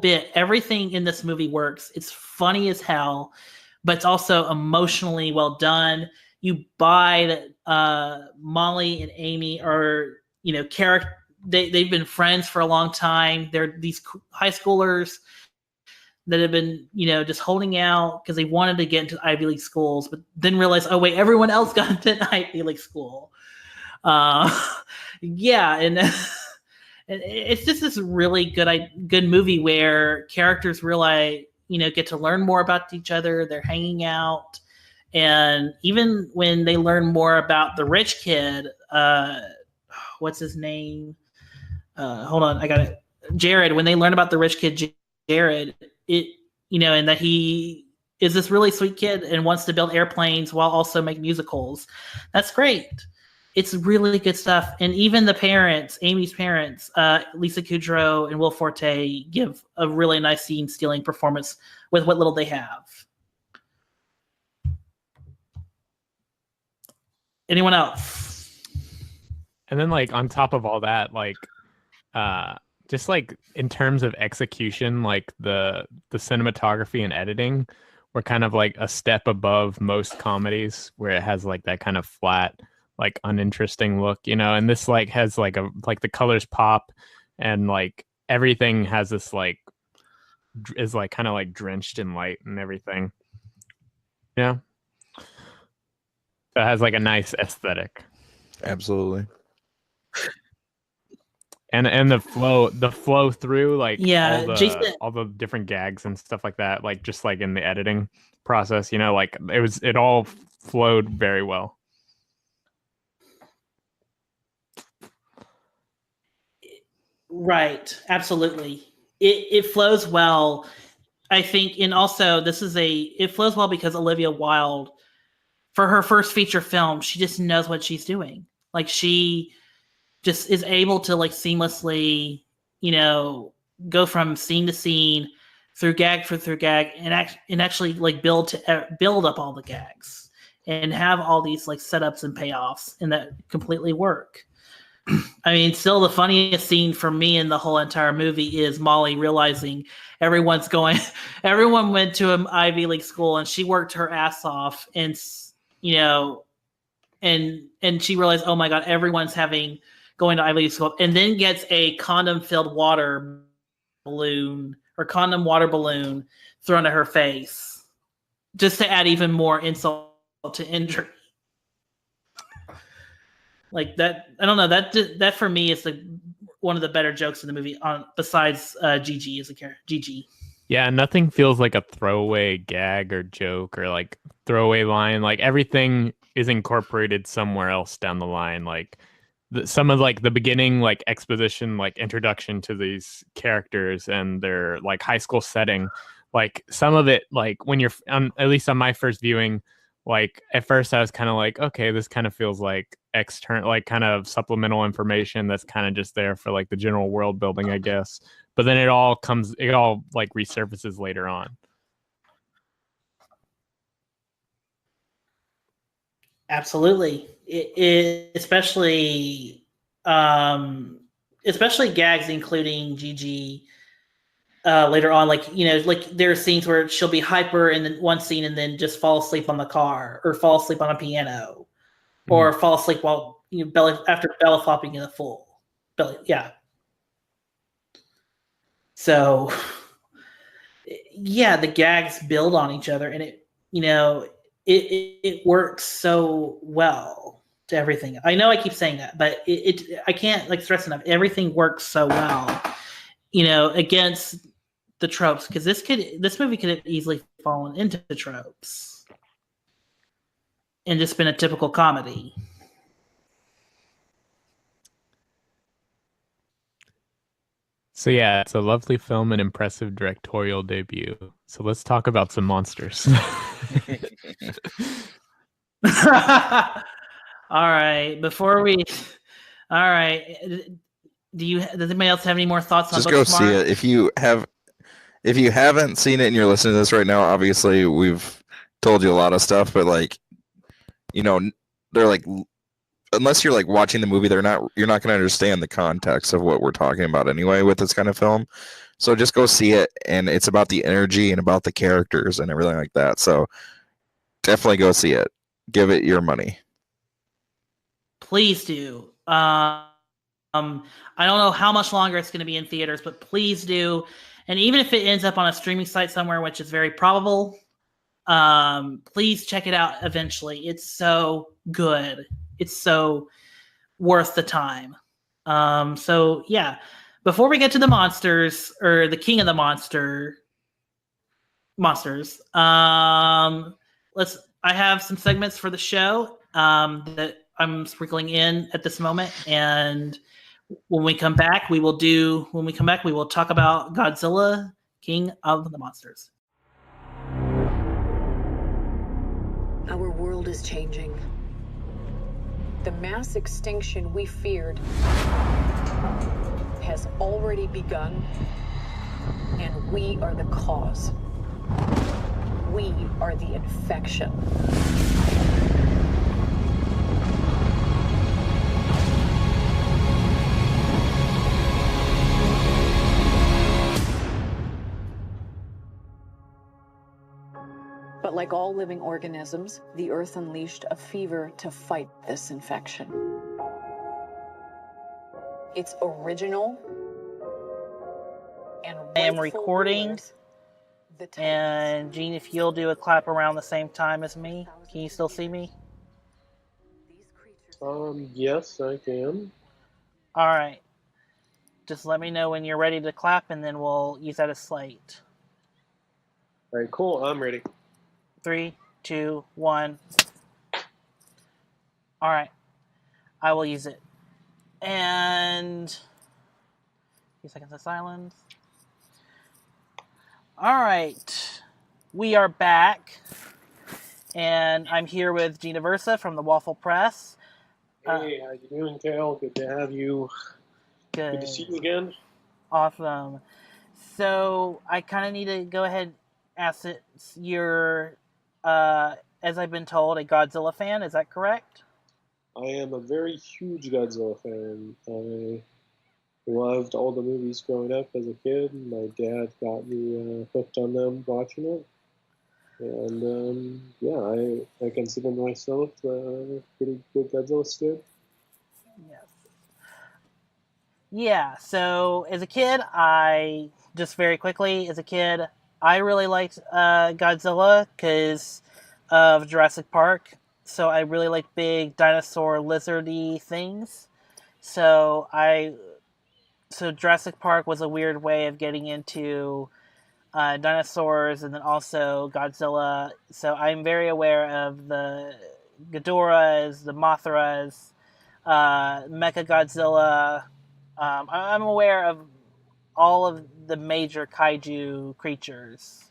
bit, everything in this movie works. It's funny as hell, but it's also emotionally well done. You buy that Molly and Amy are, they've been friends for a long time. They're these high schoolers that have been, just holding out because they wanted to get into Ivy League schools, but then realized, oh wait, everyone else got into an Ivy League school. Yeah, and it's just this really good movie where characters really, get to learn more about each other. They're hanging out, and even when they learn more about the rich kid, what's his name? Hold on, I got it. Jared. When they learn about the rich kid, Jared, and that he is this really sweet kid and wants to build airplanes while also make musicals. That's great. It's really good stuff. And even the parents, Amy's parents, Lisa Kudrow and Will Forte, give a really nice scene-stealing performance with what little they have. Anyone else? And then, on top of all that, just in terms of execution, the cinematography and editing were kind of a step above most comedies, where it has that kind of flat, uninteresting look, and this has the colors pop, and everything has this is kind of drenched in light and everything. Yeah. So it has a nice aesthetic. Absolutely. And the flow through all the different gags and stuff like that, just in the editing process, it all flowed very well. Right, absolutely. It flows well, I think, and also it flows well because Olivia Wilde, for her first feature film, she just knows what she's doing. She just is able to seamlessly, go from scene to scene, through gag, and actually build up all the gags and have all these setups and payoffs, and that completely work. I mean, still the funniest scene for me in the whole entire movie is Molly realizing everyone went to an Ivy League school and she worked her ass off, and and she realized, oh my God, everyone's going to Ivy League school, and then gets a condom-filled water balloon thrown at her face, just to add even more insult to injury. That, I don't know, that for me is one of the better jokes in the movie, besides Gigi as a character. Gigi. Yeah, nothing feels like a throwaway gag or joke or throwaway line. Everything is incorporated somewhere else down the line. Some of the beginning exposition, introduction to these characters and their high school setting. Some of it, when you're at least on my first viewing, at first I was kind of okay, this kind of feels like external, kind of supplemental information that's kind of just there for the general world building, I guess. But then it all resurfaces later on. Absolutely. Especially gags including Gigi later on, there are scenes where she'll be hyper in one scene and then just fall asleep on the car, or fall asleep on a piano, or fall asleep while after belly flopping in a full belly. Yeah. So yeah, the gags build on each other, and it works so well to everything. I know I keep saying that, but I can't stress enough. Everything works so well, against the tropes, because this movie could have easily fallen into tropes and just been a typical comedy. So yeah, it's a lovely film and impressive directorial debut. So let's talk about some monsters. All right. All right. Does anybody else have any more thoughts on Just go Booksmart? see it. If you haven't seen it and you're listening to this right now, obviously we've told you a lot of stuff, but like, you know, they're like, unless you're like watching the movie, you're not going to understand the context of what we're talking about anyway with this kind of film. So just go see it, and it's about the energy and about the characters and everything like that. So definitely go see it. Give it your money. Please do. I don't know how much longer it's going to be in theaters, but please do. And even if it ends up on a streaming site somewhere, which is very probable, please check it out eventually. It's so good. It's so worth the time. So yeah, before we get to the monsters or the king of the monsters, I have some segments for the show that I'm sprinkling in at this moment, and when we come back, we will talk about Godzilla, King of the Monsters. Our world is changing. The mass extinction we feared has already begun, and we are the cause. We are the infection. But like all living organisms, the Earth unleashed a fever to fight this infection. It's original and I am rightful recording, rulers, the Titans. and Gene, if you'll do a clap around the same time as me, can you still see me? These creatures Yes, I can. All right. Just let me know when you're ready to clap, and then we'll use that as slate. All right, cool. I'm ready. 3, 2, 1. All right. I will use it. And a few seconds of silence. All right. We are back. And I'm here with Gene Aversa from the Waffle Press. Hey, how you doing, Kale? Good to have you. Good to see you again. Awesome. So I kind of need to go ahead and ask it. You're, as I've been told, a Godzilla fan. Is that correct? I am a very huge Godzilla fan. I loved all the movies growing up as a kid. My dad got me hooked on them watching it. And yeah, I consider myself a pretty good Godzilla stan. Yes. Yeah, so as a kid, I really liked Godzilla because of Jurassic Park. So I really like big dinosaur lizardy things. So Jurassic Park was a weird way of getting into dinosaurs, and then also Godzilla. So I'm very aware of the Ghidorahs, the Mothras, Mecha Godzilla. I'm aware of all of the major kaiju creatures.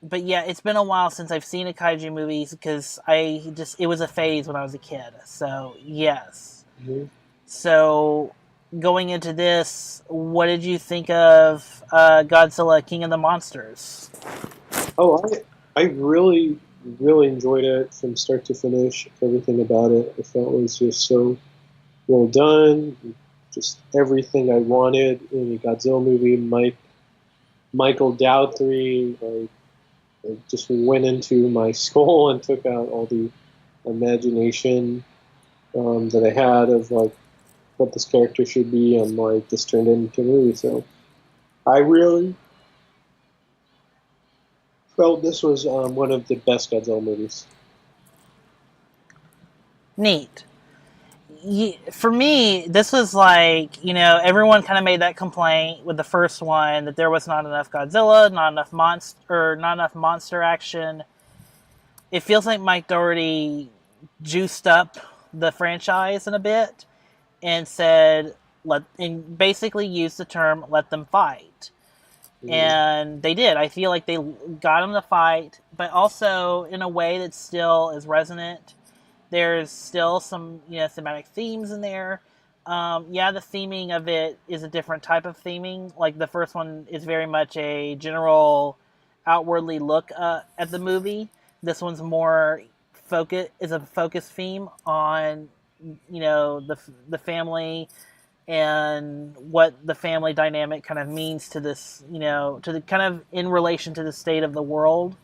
But yeah, it's been a while since I've seen a kaiju movie because it was a phase when I was a kid. So yes. Mm-hmm. So going into this, what did you think of Godzilla, King of the Monsters? Oh, I really, really enjoyed it from start to finish. Everything about it I felt was just so well done. Just everything I wanted in a Godzilla movie. Michael Dowthrey, I just went into my skull and took out all the imagination that I had of like what this character should be, and like this turned into a movie. So I really felt this was one of the best Godzilla movies. Neat. For me, this was like, everyone kind of made that complaint with the first one that there was not enough Godzilla, not enough monster action. It feels like Mike Dougherty juiced up the franchise in a bit and said, and basically used the term "let them fight." And they did. I feel like they got them to fight, but also in a way that still is resonant. There's still some, thematic themes in there. The theming of it is a different type of theming. Like the first one is very much a general, outwardly look at the movie. This one's more is a focus theme on, the family and what the family dynamic kind of means to this, to the kind of in relation to the state of the world.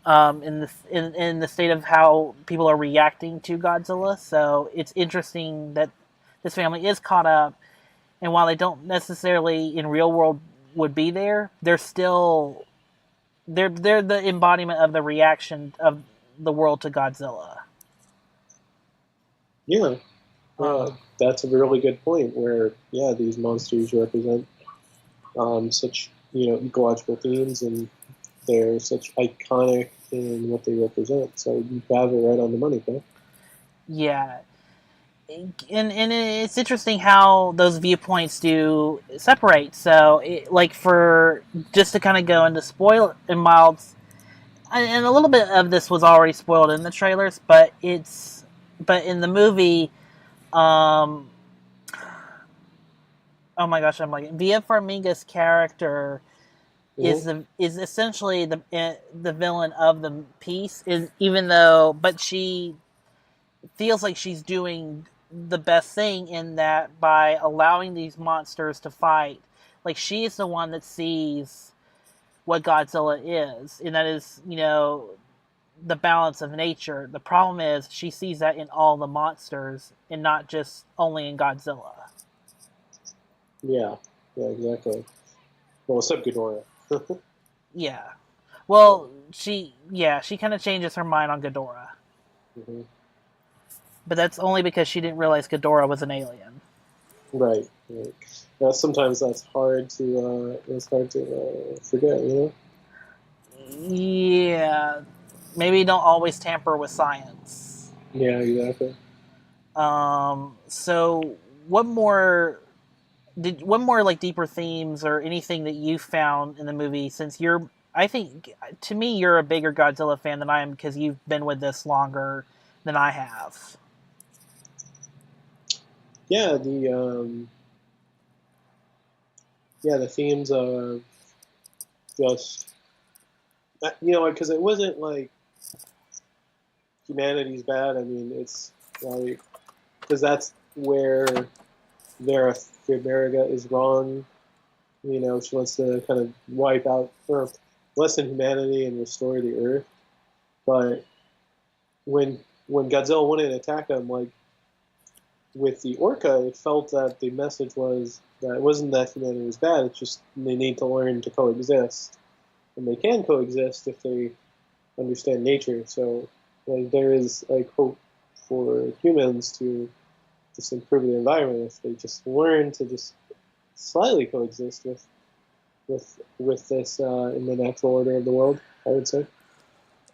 In the state of how people are reacting to Godzilla. So it's interesting that this family is caught up, and while they don't necessarily in real world would be there, they're still they're the embodiment of the reaction of the world to Godzilla. Yeah, that's a really good point. Where these monsters represent such ecological themes, and they're such iconic in what they represent. So you have it right on the money, Bill. Yeah. And it's interesting how those viewpoints do separate. So, for just to kind of go into spoil and mild, and a little bit of this was already spoiled in the trailers, but in the movie, oh my gosh, I'm like Via Farmiga's character is essentially the villain of the piece. But she feels like she's doing the best thing in that by allowing these monsters to fight. Like she is the one that sees what Godzilla is, and that is, the balance of nature. The problem is she sees that in all the monsters and not just only in Godzilla. Yeah, exactly. Well, except Ghidorah. Yeah. Well, she kind of changes her mind on Ghidorah. Mm-hmm. But that's only because she didn't realize Ghidorah was an alien. Right. Now, sometimes that's hard to forget, Yeah. Maybe don't always tamper with science. Yeah, exactly. So what more like deeper themes or anything that you found in the movie, since I think to me you're a bigger Godzilla fan than I am because you've been with this longer than I have. Yeah, the themes of just because it wasn't like humanity's bad. I mean, it's like because that's where Vera Farmiga is wrong. She wants to kind of wipe out or lessen humanity and restore the Earth. But when Godzilla went and attacked them, like with the Orca, it felt that the message was that it wasn't that humanity was bad. It's just they need to learn to coexist, and they can coexist if they understand nature. So, like, there is like hope for humans to just improve the environment if they just learn to just slightly coexist with this in the natural order of the world, I would say.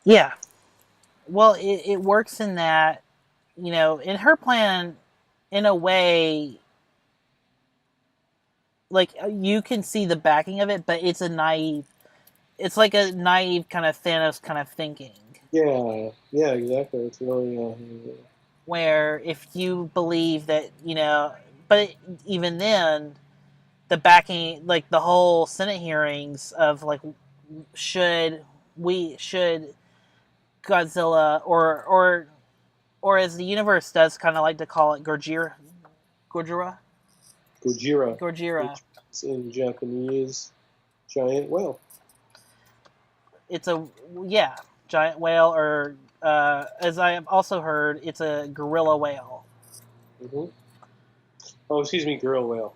Yeah. Well, it works in that, in her plan, in a way, like you can see the backing of it, but it's like a naive kind of Thanos kind of thinking. Yeah, exactly. It's really where if you believe that, but even then, the backing, like the whole Senate hearings of like, should Godzilla or as the universe does kind of like to call it, Gojira. It's in Japanese, giant whale. It's a giant whale, or as I have also heard, it's a gorilla whale. Mm-hmm. Oh, excuse me, gorilla whale.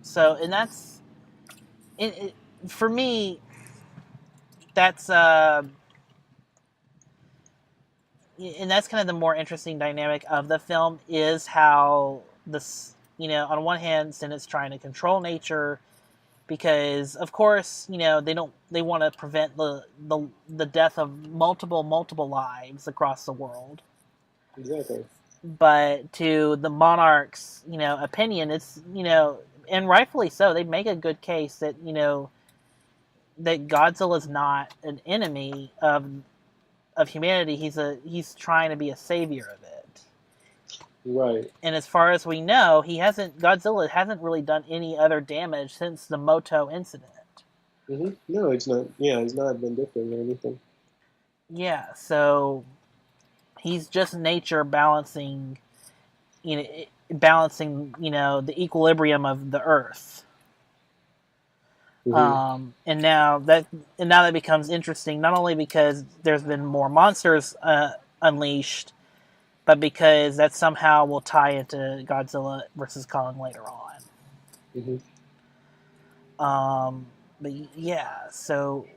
So, and that's it for me. That's and that's kind of the more interesting dynamic of the film is how this, on one hand, Senate's trying to control nature because, of course, they want to prevent the death of multiple lives across the world. Exactly. But to the monarch's, opinion, it's, and rightfully so, they make a good case that, that Godzilla's not an enemy of humanity. He's trying to be a savior of it. Right. And as far as we know, Godzilla hasn't really done any other damage since the Moto incident. Mm-hmm. No, it's not. Yeah, he's not vindictive or anything. Yeah, so he's just nature balancing, the equilibrium of the Earth. Mm-hmm. And now that becomes interesting, not only because there's been more monsters unleashed, but because that somehow will tie into Godzilla versus Kong later on. Mm-hmm. But yeah, so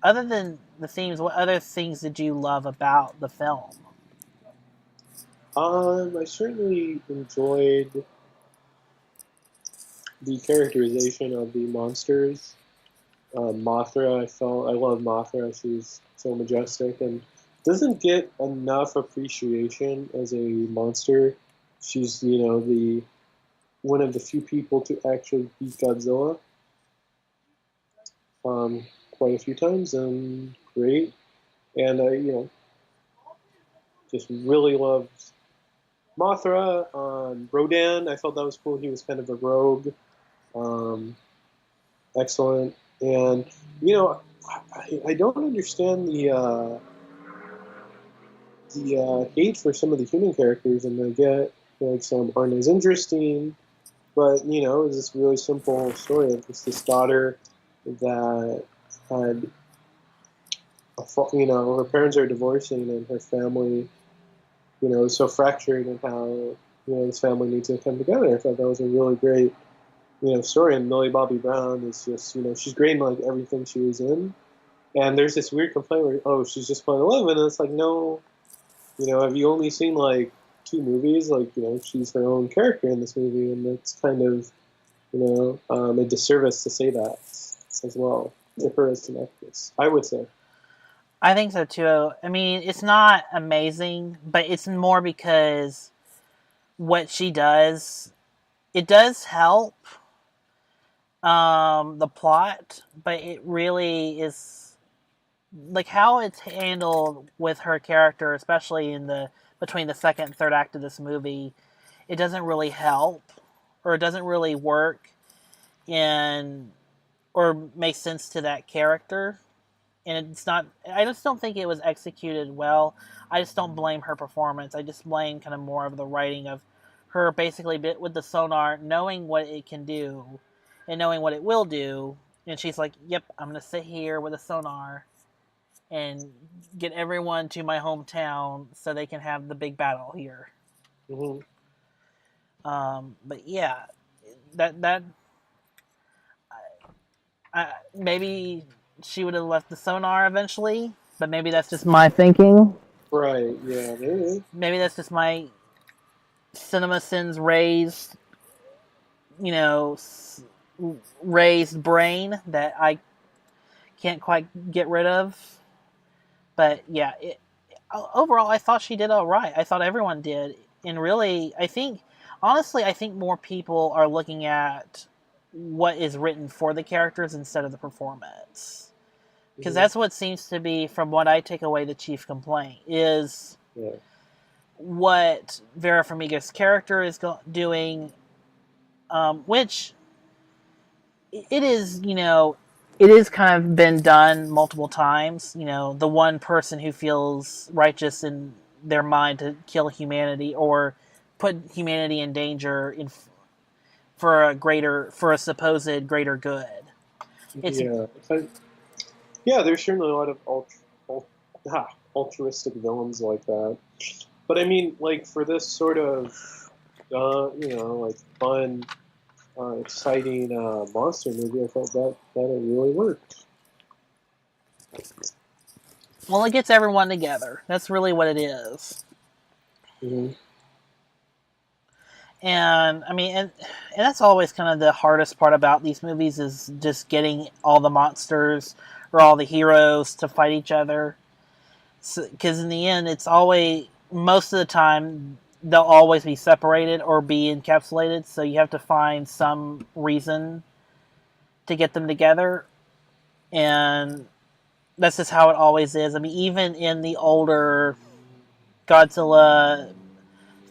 other than the themes, what other things did you love about the film? I certainly enjoyed the characterization of the monsters. Mothra, I love Mothra. She's so majestic and doesn't get enough appreciation as a monster. She's, the one of the few people to actually beat Godzilla quite a few times, and great. And I, just really loved Mothra. Rodan, I felt that was cool. He was kind of a rogue. Excellent. And, I don't understand the hate for some of the human characters, and I get like some aren't as interesting. But it's this really simple story of just this daughter that had, her parents are divorcing, and her family, is so fractured, and how this family needs to come together. I thought that was a really great, story. And Millie Bobby Brown is just, she's great in like everything she was in. And there's this weird complaint where, oh, she's just playing 11, and it's like, no, have you only seen like 2 movies? Like, she's her own character in this movie, and it's kind of, a disservice to say that as well to her as an actress, I would say. I think so too. I mean, it's not amazing, but it's more because what she does, it does help the plot, but it really is like how it's handled with her character, especially between the second and third act of this movie. It doesn't really help, or it doesn't really work or make sense to that character. And it's not, I just don't think it was executed well. I just don't blame her performance. I just blame kind of more of the writing of her basically with the sonar, knowing what it can do and knowing what it will do. And she's like, yep, I'm going to sit here with a sonar and get everyone to my hometown so they can have the big battle here. Mm-hmm. But yeah, that maybe she would have left the sonar eventually, but maybe that's just my thinking. Right, yeah, maybe. Maybe that's just my CinemaSins raised brain that I can't quite get rid of. But yeah, overall, I thought she did all right. I thought everyone did. And really, I think more people are looking at what is written for the characters instead of the performance. Because that's what seems to be, from what I take away, the chief complaint is what Vera Farmiga's character is doing, which it is, it is kind of been done multiple times. The one person who feels righteous in their mind to kill humanity or put humanity in danger for a supposed greater good. Yeah, there's certainly a lot of altruistic villains like that. But I mean, like, for this sort of, like, fun, exciting monster movie, I thought that it really worked. Well, it gets everyone together. That's really what it is. Mm-hmm. And I mean, and that's always kind of the hardest part about these movies is just getting all the monsters or all the heroes to fight each other. Because in the end, it's always, most of the time, they'll always be separated or be encapsulated. So you have to find some reason to get them together. And that's just how it always is. I mean, even in the older Godzilla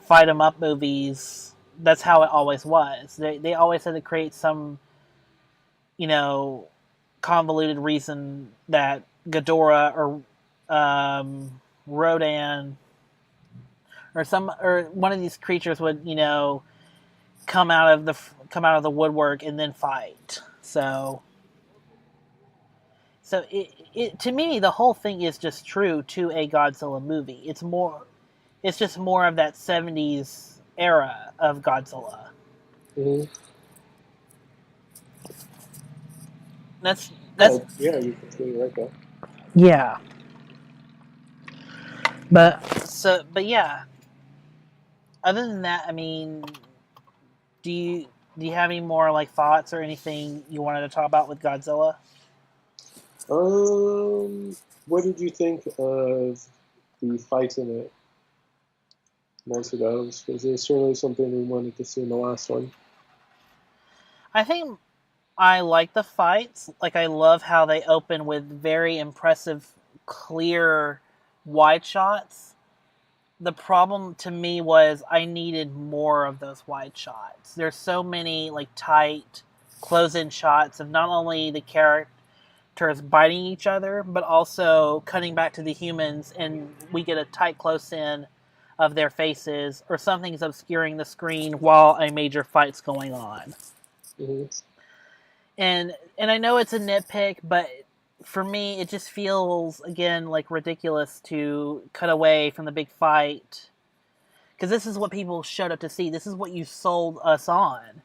fight 'em up movies, that's how it always was. They always had to create some, convoluted reason that Ghidorah or Rodan or one of these creatures would come out of the woodwork and then fight. So it to me the whole thing is just true to a Godzilla movie. It's just more of that 70s era of Godzilla. Mm-hmm. That's yeah, you're completely right there. yeah. But yeah. Other than that, I mean, do you have any more like thoughts or anything you wanted to talk about with Godzilla? What did you think of the fights in it? Months ago, because there's certainly something we wanted to see in the last one. I think I like the fights. Like, I love how they open with very impressive, clear, wide shots. The problem to me was I needed more of those wide shots. There's so many like tight, close-in shots of not only the characters biting each other, but also cutting back to the humans, and we get a tight close-in of their faces, or something's obscuring the screen while a major fight's going on. Mm-hmm. And I know it's a nitpick, but for me, it just feels, again, like ridiculous to cut away from the big fight. Because this is what people showed up to see. This is what you sold us on,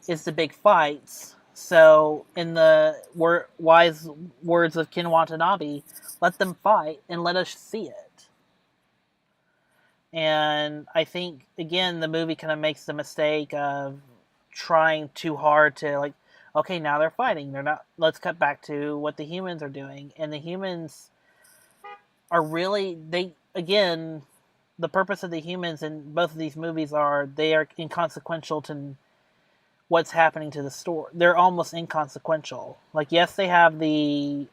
is the big fights. So, in the wise words of Ken Watanabe, let them fight and let us see it. And I think, again, the movie kind of makes the mistake of trying too hard to, like, okay, now they're fighting. They're not. Let's cut back to what the humans are doing, and the humans are really again. The purpose of the humans in both of these movies they are inconsequential to what's happening to the story. They're almost inconsequential. Like, yes, they have the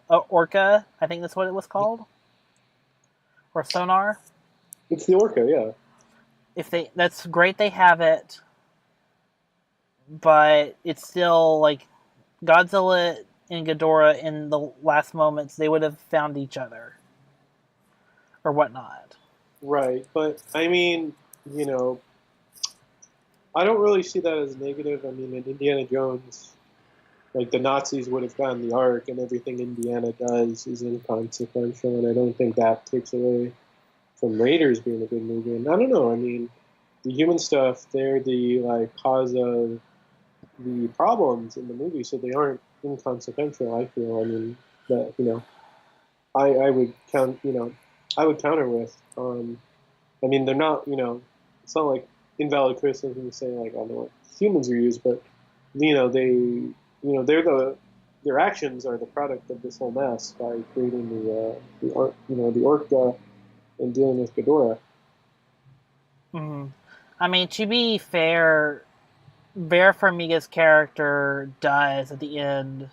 orca. I think that's what it was called, or sonar. It's the orca, yeah. That's great. They have it. But it's still like Godzilla and Ghidorah in the last moments, they would have found each other or whatnot. Right, but I mean, I don't really see that as negative. I mean, in Indiana Jones, like the Nazis would have gotten the Ark, and everything Indiana does is inconsequential, and I don't think that takes away from Raiders being a good movie. And I don't know. I mean, the human stuff, they're the cause of the problems in the movie, so they aren't inconsequential. I feel. I mean, that I would counter with. I mean, they're not. It's not like invalid criticism to say like, I don't know what humans are used, but their actions are the product of this whole mess by creating the orca and dealing with Ghidorah. Mm-hmm. I mean, to be fair, Vera Farmiga's character does at the end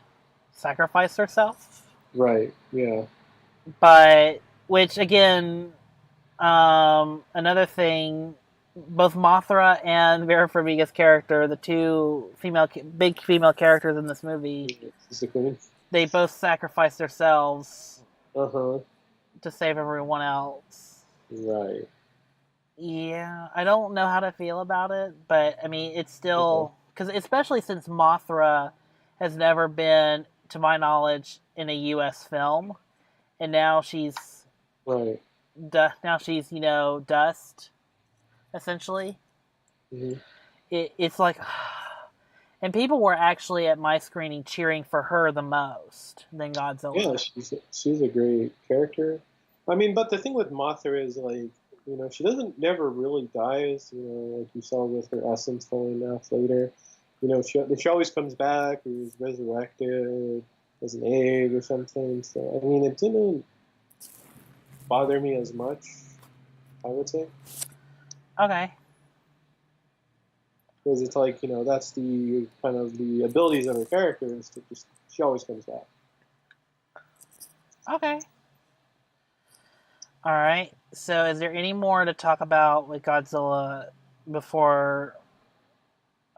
sacrifice herself. Right. Yeah. But which again, another thing, both Mothra and Vera Farmiga's character, the two big female characters in this movie, they both sacrifice themselves to save everyone else. Right. Yeah, I don't know how to feel about it, but I mean, it's still because especially since Mothra has never been, to my knowledge, in a U.S. film, and now she's right. Now she's dust, essentially. Mm-hmm. It's like, And people were actually at my screening cheering for her the most than Godzilla. Yeah, she's a great character. I mean, but the thing with Mothra is, like, you know, she never really dies, you know, like you saw with her essence falling off later. You know, she always comes back, or is resurrected as an egg or something. So, I mean, it didn't bother me as much, I would say. Okay. Because it's like, you know, that's the kind of the abilities of her character is to just, she always comes back. Okay. All right. So, is there any more to talk about with Godzilla before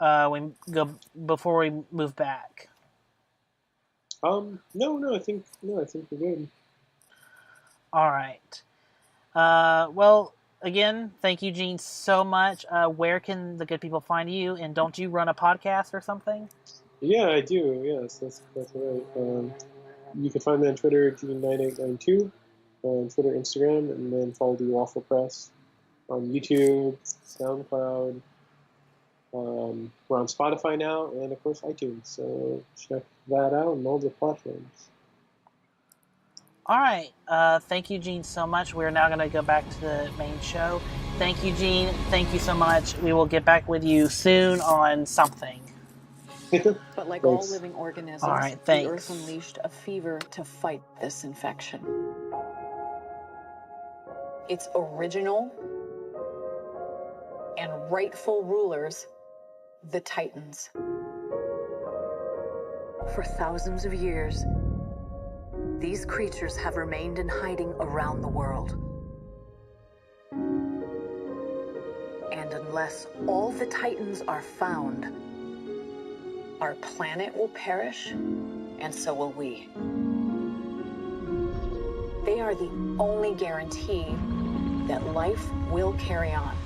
we move back? No, I think we're good. All right. Well, again, thank you, Gene, so much. Where can the good people find you? And don't you run a podcast or something? Yeah, I do. Yes, that's right. You can find me on Twitter, Gene9892, on Twitter, Instagram, and then follow the Waffle Press on YouTube, SoundCloud. We're on Spotify now, and of course iTunes. So check that out on all the platforms. All right. Thank you, Gene, so much. We're now going to go back to the main show. Thank you, Gene. Thank you so much. We will get back with you soon on something. But like all living organisms, all right, the Earth unleashed a fever to fight this infection. Its original and rightful rulers, the Titans. For thousands of years, these creatures have remained in hiding around the world. And unless all the Titans are found, our planet will perish, and so will we. They are the only guarantee that life will carry on.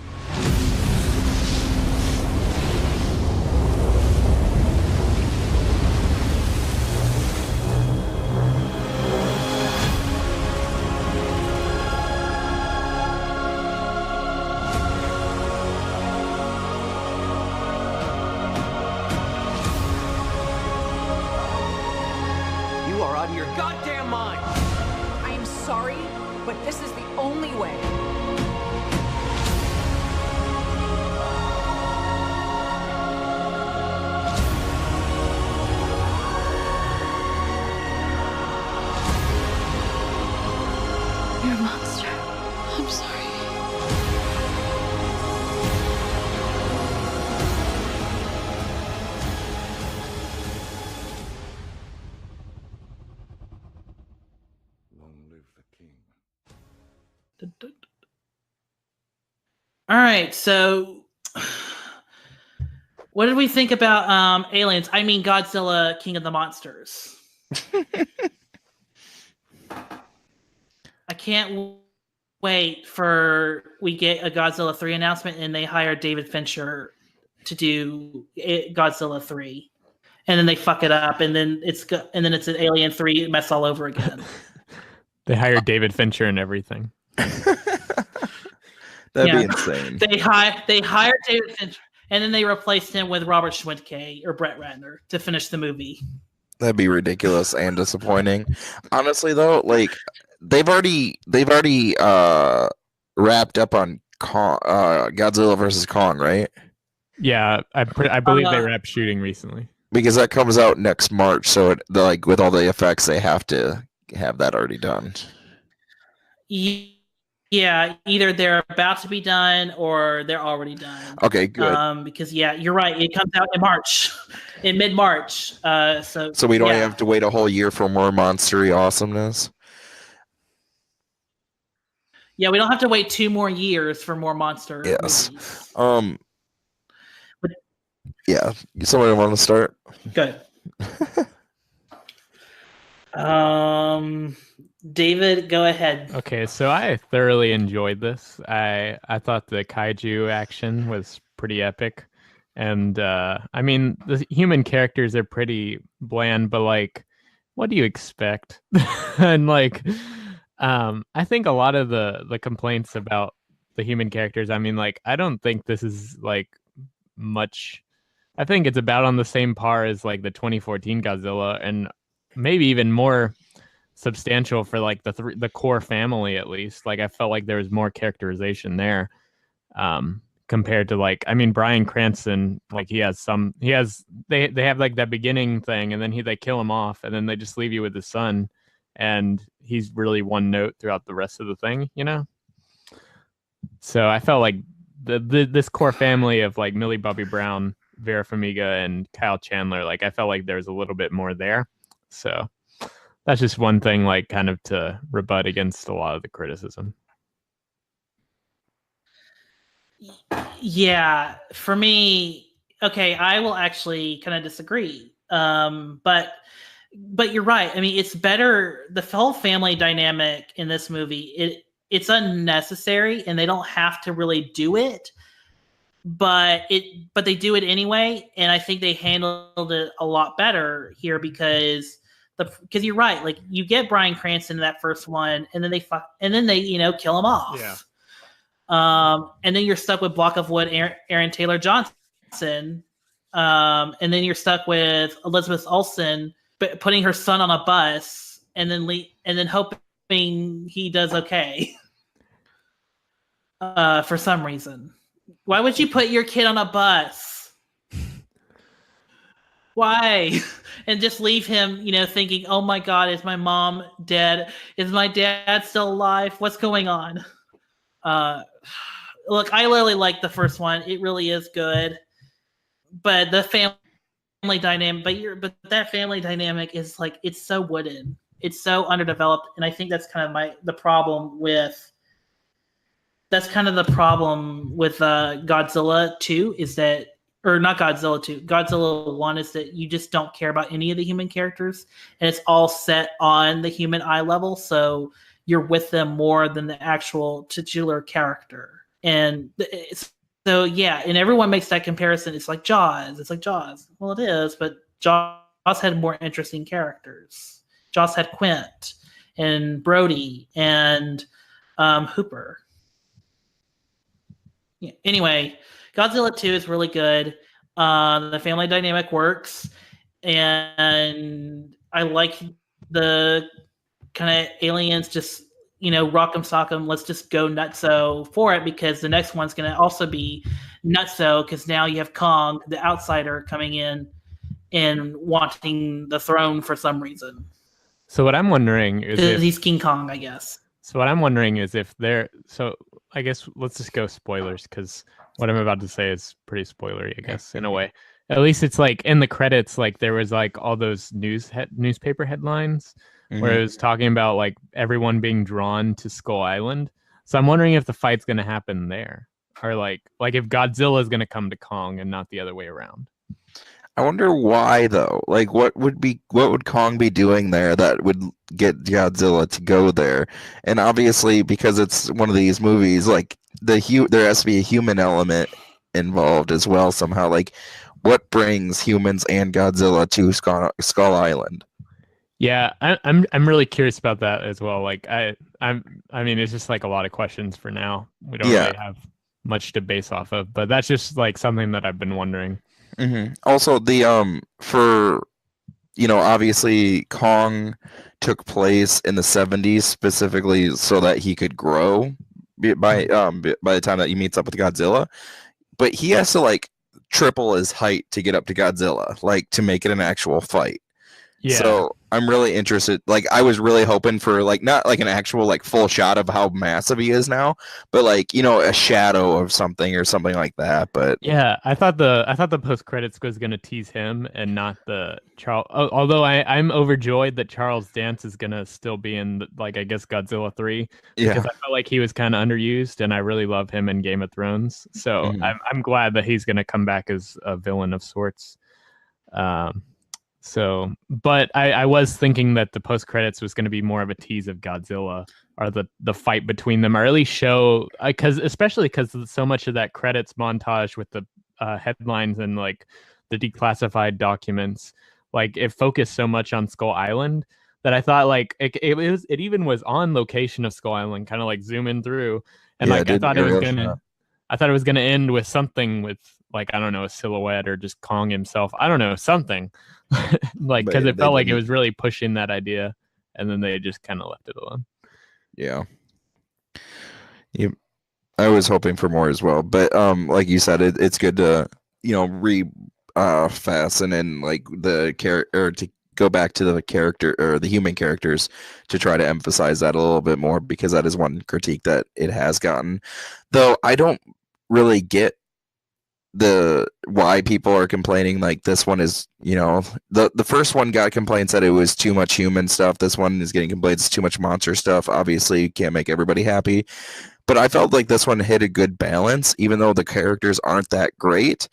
All right, so what did we think about Aliens? I mean, Godzilla, King of the Monsters. I can't wait for we get a Godzilla 3 announcement and they hire David Fincher to do Godzilla 3. And then they fuck it up, and then it's an Alien 3 mess all over again. They hired David Fincher and everything. That'd be insane. They hired David Fincher, and then they replaced him with Robert Schwentke or Brett Ratner to finish the movie. That'd be ridiculous and disappointing. Honestly, though, like they've already wrapped up on Godzilla versus Kong, right? Yeah, I believe they wrapped shooting recently. Because that comes out next March, so like with all the effects, they have to have that already done. Yeah, either they're about to be done or they're already done. Okay, good. Because you're right. It comes out in mid-March. So we don't have to wait a whole year for more monstery awesomeness. Yeah, we don't have to wait 2 more years for more monster movies. Yeah, somebody want to start? Good. David, go ahead. Okay, so I thoroughly enjoyed this. I thought the kaiju action was pretty epic. And I mean, the human characters are pretty bland, but like, what do you expect? And like, I think a lot of the complaints about the human characters, I mean, like, I don't think this is like much I think it's about on the same par as like the 2014 Godzilla, and maybe even more substantial for like the core family at least. Like I felt like there was more characterization there, compared to like, I mean, Bryan Cranston, like they have like that beginning thing, and then they kill him off, and then they just leave you with his son, and he's really one note throughout the rest of the thing, you know. So I felt like this core family of like Millie Bobby Brown, Vera Farmiga, and Kyle Chandler, like I felt like there was a little bit more there. So that's just one thing, like kind of to rebut against a lot of the criticism. Yeah, for me, okay, I will actually kind of disagree. But you're right. I mean, it's better. The whole family dynamic in this movie, it's unnecessary, and they don't have to really do it. But they do it anyway, and I think they handled it a lot better here because you're right. Like you get Bryan Cranston in that first one, and then they kill him off. Yeah. And then you're stuck with Block of Wood, Aaron Taylor Johnson, and then you're stuck with Elizabeth Olsen, putting her son on a bus, and then hoping he does okay. For some reason, why would you put your kid on a bus? Why? And just leave him, thinking, "Oh my God, is my mom dead? Is my dad still alive? What's going on?" Look, I really like the first one. It really is good. But the family dynamic, but that family dynamic is like, it's so wooden. It's so underdeveloped. And I think that's kind of the problem with Godzilla 2 is that, or not Godzilla 2, Godzilla 1 is that you just don't care about any of the human characters, and it's all set on the human eye level. So you're with them more than the actual titular character. And so, yeah, and everyone makes that comparison. It's like Jaws. Well, it is, but Jaws had more interesting characters. Jaws had Quint and Brody and Hooper. Yeah. Anyway, Godzilla 2 is really good. The family dynamic works, and I like the kind of aliens just, rock 'em, sock 'em, let's just go nutso for it, because the next one's going to also be nutso, because now you have Kong, the outsider, coming in and wanting the throne for some reason. So what I'm wondering is he's King Kong, I guess. So what I'm wondering is if I guess let's just go spoilers, because what I'm about to say is pretty spoilery, I guess, in a way. At least it's like in the credits, like there was like all those newspaper headlines where it was talking about like everyone being drawn to Skull Island. So I'm wondering if the fight's going to happen there, or like if Godzilla is going to come to Kong and not the other way around. I wonder why though. Like, what would Kong be doing there that would get Godzilla to go there? And obviously, because it's one of these movies, like there has to be a human element involved as well somehow. Like, what brings humans and Godzilla to Skull Island? Yeah, I'm really curious about that as well. Like, I mean, it's just like a lot of questions for now. We don't really have much to base off of, but that's just like something that I've been wondering. Mm-hmm. Also, obviously Kong took place in the 70s specifically so that he could grow by the time that he meets up with Godzilla, but he has to like triple his height to get up to Godzilla, like to make it an actual fight. Yeah. So I'm really interested. Like, I was really hoping for like not like an actual like full shot of how massive he is now, but like, a shadow of something or something like that. But yeah, I thought the post credits was gonna tease him and not the Charles. Although I'm overjoyed that Charles Dance is gonna still be in like, I guess, Godzilla 3, because I felt like he was kind of underused, and I really love him in Game of Thrones. So I'm glad that he's gonna come back as a villain of sorts. So, but I was thinking that the post credits was going to be more of a tease of Godzilla, or the fight between them, or at least show, especially because so much of that credits montage with the headlines and like the declassified documents, like it focused so much on Skull Island that I thought like it even was on location of Skull Island, kind of like zooming through, and I thought it was gonna end with something with like, I don't know, a silhouette or just Kong himself. I don't know, something. Like, But because yeah, it they felt like it didn't. was really pushing that idea, and then they just kind of left it alone. Yeah. Yep. I was hoping for more as well, but like you said, it's good to fasten in like the character, or to go back to the character or the human characters to try to emphasize that a little bit more, because that is one critique that it has gotten. Though I don't really get the why people are complaining. Like, this one is, the first one got complaints that it was too much human stuff. This one is getting complaints it's too much monster stuff. Obviously, you can't make everybody happy. But I felt like this one hit a good balance, even though the characters aren't that great.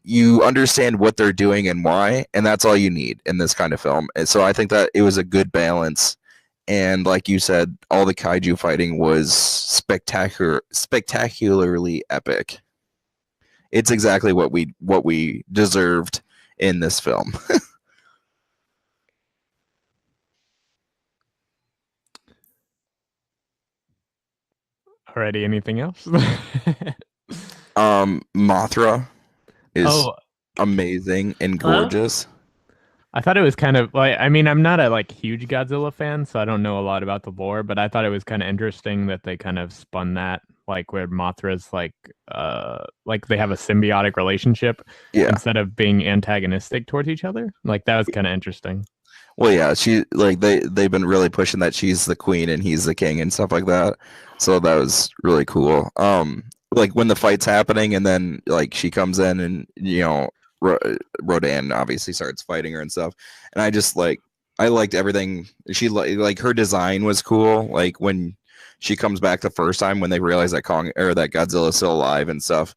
You understand what they're doing and why, and that's all you need in this kind of film. And so I think that it was a good balance. And like you said, all the kaiju fighting was spectacularly epic. It's exactly what we deserved in this film. Alrighty, anything else? Mothra is Oh, amazing and Hello? gorgeous. I thought it was kind of like, I mean, I'm not a like huge Godzilla fan, so I don't know a lot about the lore, but I thought it was kind of interesting that they kind of spun that, like where Mothra's like they have a symbiotic relationship Yeah. instead of being antagonistic towards each other. Like, that was kind of interesting. Well, yeah, she like they've been really pushing that she's the queen and he's the king and stuff like that. So that was really cool. Like when the fight's happening and then like she comes in and Rodan obviously starts fighting her and stuff. And I liked everything. She like her design was cool. Like when she comes back the first time, when they realize that that Godzilla's still alive and stuff.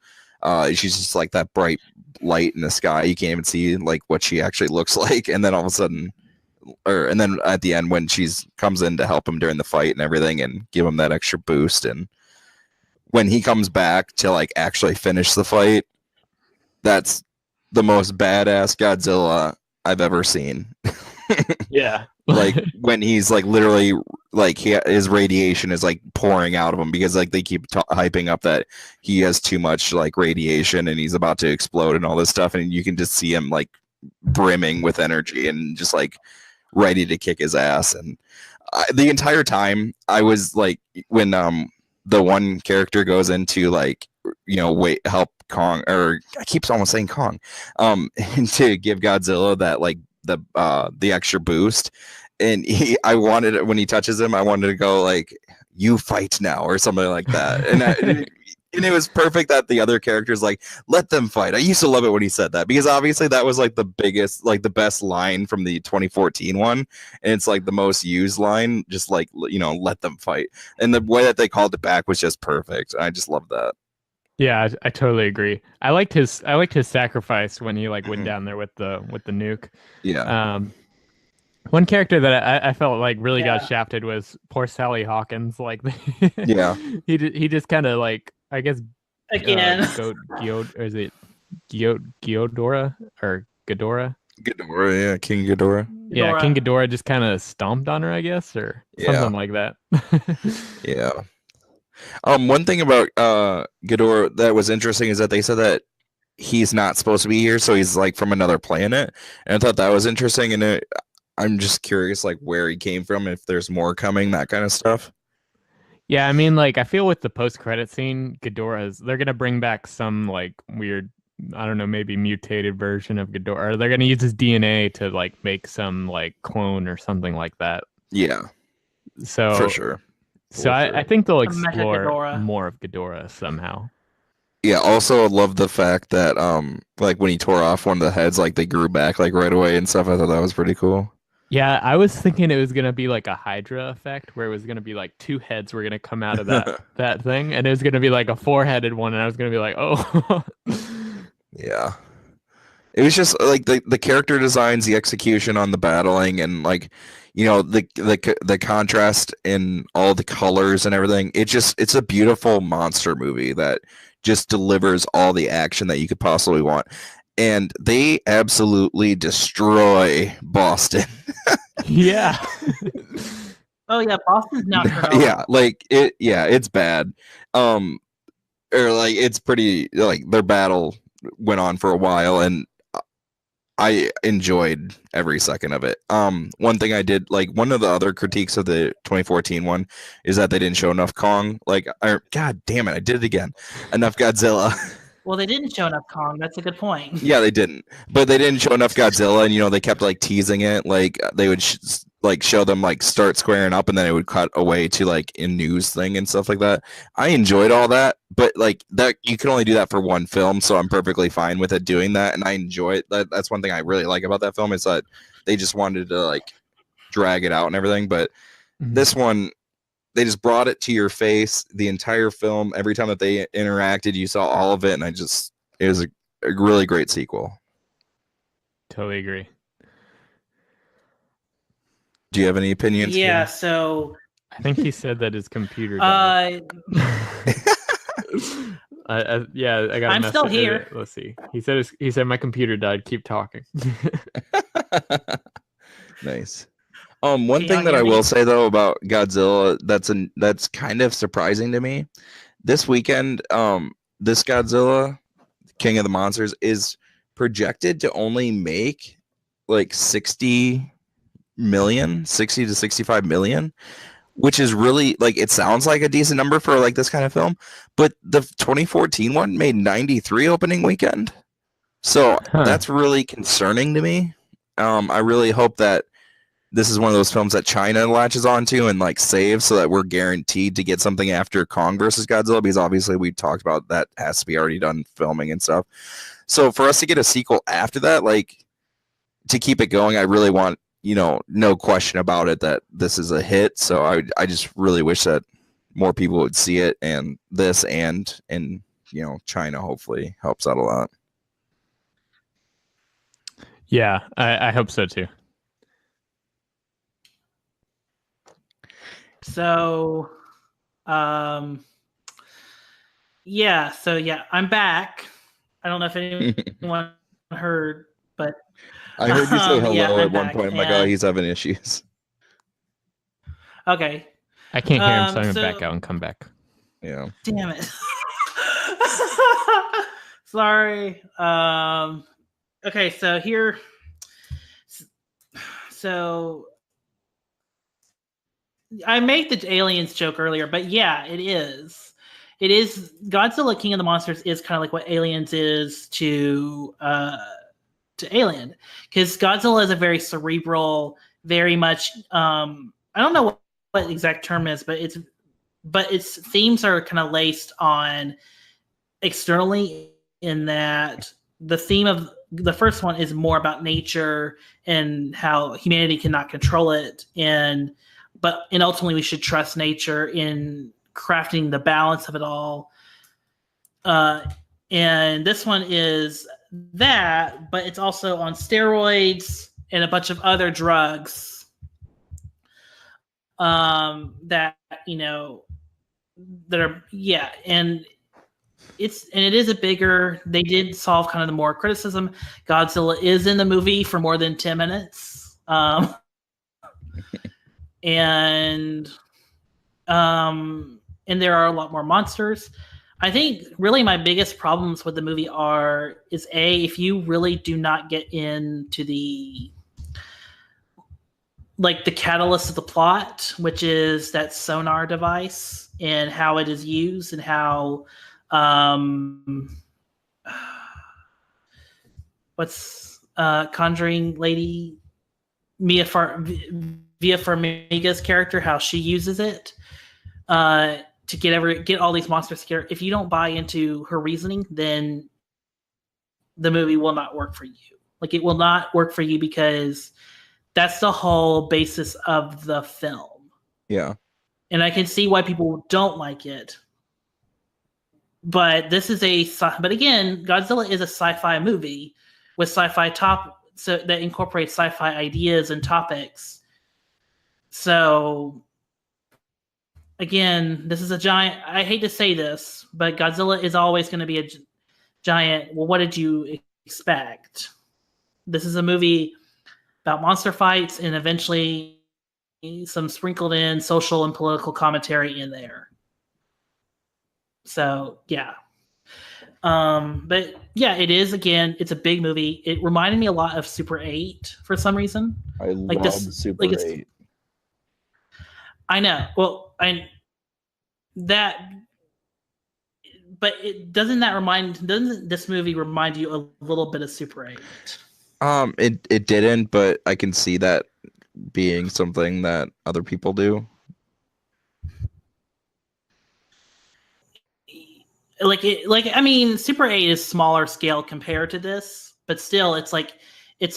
She's just like that bright light in the sky. You can't even see like what she actually looks like. And then all of a sudden, and then at the end when she's comes in to help him during the fight and everything and give him that extra boost, and when he comes back to like actually finish the fight, that's the most badass Godzilla I've ever seen. Yeah. Like when he's like literally like his radiation is like pouring out of him, because like they keep hyping up that he has too much like radiation and he's about to explode and all this stuff, and you can just see him like brimming with energy and just like ready to kick his ass. And the entire time I was like, when the one character goes into like help Kong, or I keep almost saying Kong, to give Godzilla that like the extra boost, and I wanted it when he touches him, I wanted to go like, you fight now or something like that. And it was perfect that the other characters like, let them fight. I used to love it when he said that, because obviously that was like the biggest, like the best line from the 2014 one. And it's like the most used line, just like, let them fight. And the way that they called it back was just perfect. I just love that. Yeah, I totally agree. I liked his sacrifice when he like went down there with the nuke. Yeah. One character that I felt like really Yeah. got shafted was poor Sally Hawkins. Like, Yeah. he just kind of like, I guess, Again. or is it Gyodora or Ghidorah? Ghidorah, yeah, King Ghidorah. Yeah, Ghidorah. King Ghidorah just kind of stomped on her, I guess, or something like that. Yeah. One thing about Ghidorah that was interesting is that they said that he's not supposed to be here, so he's like from another planet, and I thought that was interesting. And I'm just curious, like where he came from, if there's more coming, that kind of stuff. Yeah, I mean, like, I feel with the post-credit scene, they're gonna bring back some like weird, I don't know, maybe mutated version of Ghidorah. Or they're gonna use his DNA to like make some like clone or something like that. Yeah, so for sure. So I think they'll A mecha explore Ghidorah. more of Ghidorah somehow. Yeah. Also, I love the fact that like when he tore off one of the heads, like they grew back like right away and stuff. I thought that was pretty cool. Yeah, I was thinking it was gonna be like a Hydra effect, where it was gonna be like two heads were gonna come out of that thing, and it was gonna be like a four-headed one, and I was gonna be like, oh. Yeah. It was just like the character designs, the execution on the battling, and like, the contrast in all the colors and everything. It's a beautiful monster movie that just delivers all the action that you could possibly want. And they absolutely destroy Boston. Yeah. Oh yeah, Boston's now turned over. Yeah, like it's bad. Or like it's pretty, like their battle went on for a while, and I enjoyed every second of it. One thing I did, like, one of the other critiques of the 2014 one is that they didn't show enough Kong. God damn it, I did it again. Enough Godzilla. Well, they didn't show enough Kong. That's a good point. Yeah, they didn't. But they didn't show enough Godzilla, and they kept like teasing it. Like they would show them like start squaring up, and then it would cut away to like a news thing and stuff like that. I enjoyed all that, but like that you can only do that for one film, so I'm perfectly fine with it doing that, and I enjoy it. That's one thing I really like about that film is that they just wanted to like drag it out and everything, but this one, they just brought it to your face the entire film. Every time that they interacted, you saw all of it, and it was a really great sequel. Totally agree. Do you have any opinions? Yeah, Kim? so I think he said that his computer died. Yeah, I got. I'm still here. Let's see. He said my computer died. Keep talking. Nice. One thing that I will say though about Godzilla that's kind of surprising to me. This weekend, this Godzilla, King of the Monsters, is projected to only make like 60 to 65 million, which is really, like, it sounds like a decent number for like this kind of film, but the 2014 one made 93 opening weekend. So that's really concerning to me. I really hope that this is one of those films that China latches onto and like saves, so that we're guaranteed to get something after Kong versus Godzilla, because obviously we talked about that has to be already done filming and stuff. So for us to get a sequel after that, like, to keep it going, I really want, no question about it, that this is a hit. So I just really wish that more people would see it, and this and China hopefully helps out a lot. Yeah, I hope so too. So, yeah, I'm back. I don't know if anyone heard, but I heard you say hello at one back, point. I'm like, oh, he's having issues. Okay. I can't hear him, so I'm going to back out and come back. Yeah. Damn it. Sorry. Okay, so here. So I made the aliens joke earlier, but yeah, it is. It is. Godzilla King of the Monsters is kind of like what Aliens is to Alien, because Godzilla is a very cerebral, very much. I don't know what the exact term is, but its themes are kind of laced on externally, in that the theme of the first one is more about nature and how humanity cannot control it, and ultimately we should trust nature in crafting the balance of it all. And this one is that, but it's also on steroids and a bunch of other drugs that are, yeah, and it is a bigger. They did solve kind of the more criticism. Godzilla is in the movie for more than 10 minutes. And there are a lot more monsters. I think really my biggest problems with the movie is if you really do not get into the catalyst of the plot, which is that sonar device and how it is used, and how what's Conjuring lady Mia Farmiga's character, how she uses it to get all these monsters together. If you don't buy into her reasoning, then the movie will not work for you. Like, it will not work for you, because that's the whole basis of the film. Yeah. And I can see why people don't like it. But but again, Godzilla is a sci-fi movie with sci-fi that incorporates sci-fi ideas and topics. So again, this is a giant. I hate to say this, but Godzilla is always going to be a giant. Well, what did you expect? This is a movie about monster fights and eventually some sprinkled in social and political commentary in there. So yeah. But yeah, it is, again, it's a big movie. It reminded me a lot of Super 8 for some reason. I love Super 8. I know. Well, but doesn't this movie remind you a little bit of Super 8? It didn't, but I can see that being something that other people do. I mean, Super 8 is smaller scale compared to this, but still, it's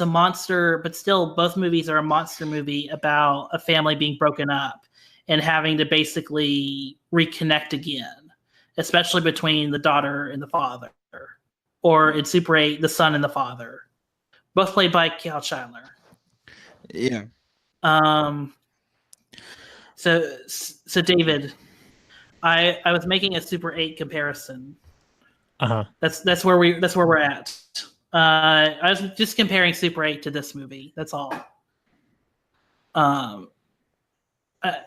a monster. But still, both movies are a monster movie about a family being broken up and having to basically reconnect again, especially between the daughter and the father, or in Super 8, the son and the father, both played by Kyle Chandler. Yeah. So David, I was making a Super 8 comparison. That's where we're at. I was just comparing Super 8 to this movie. That's all.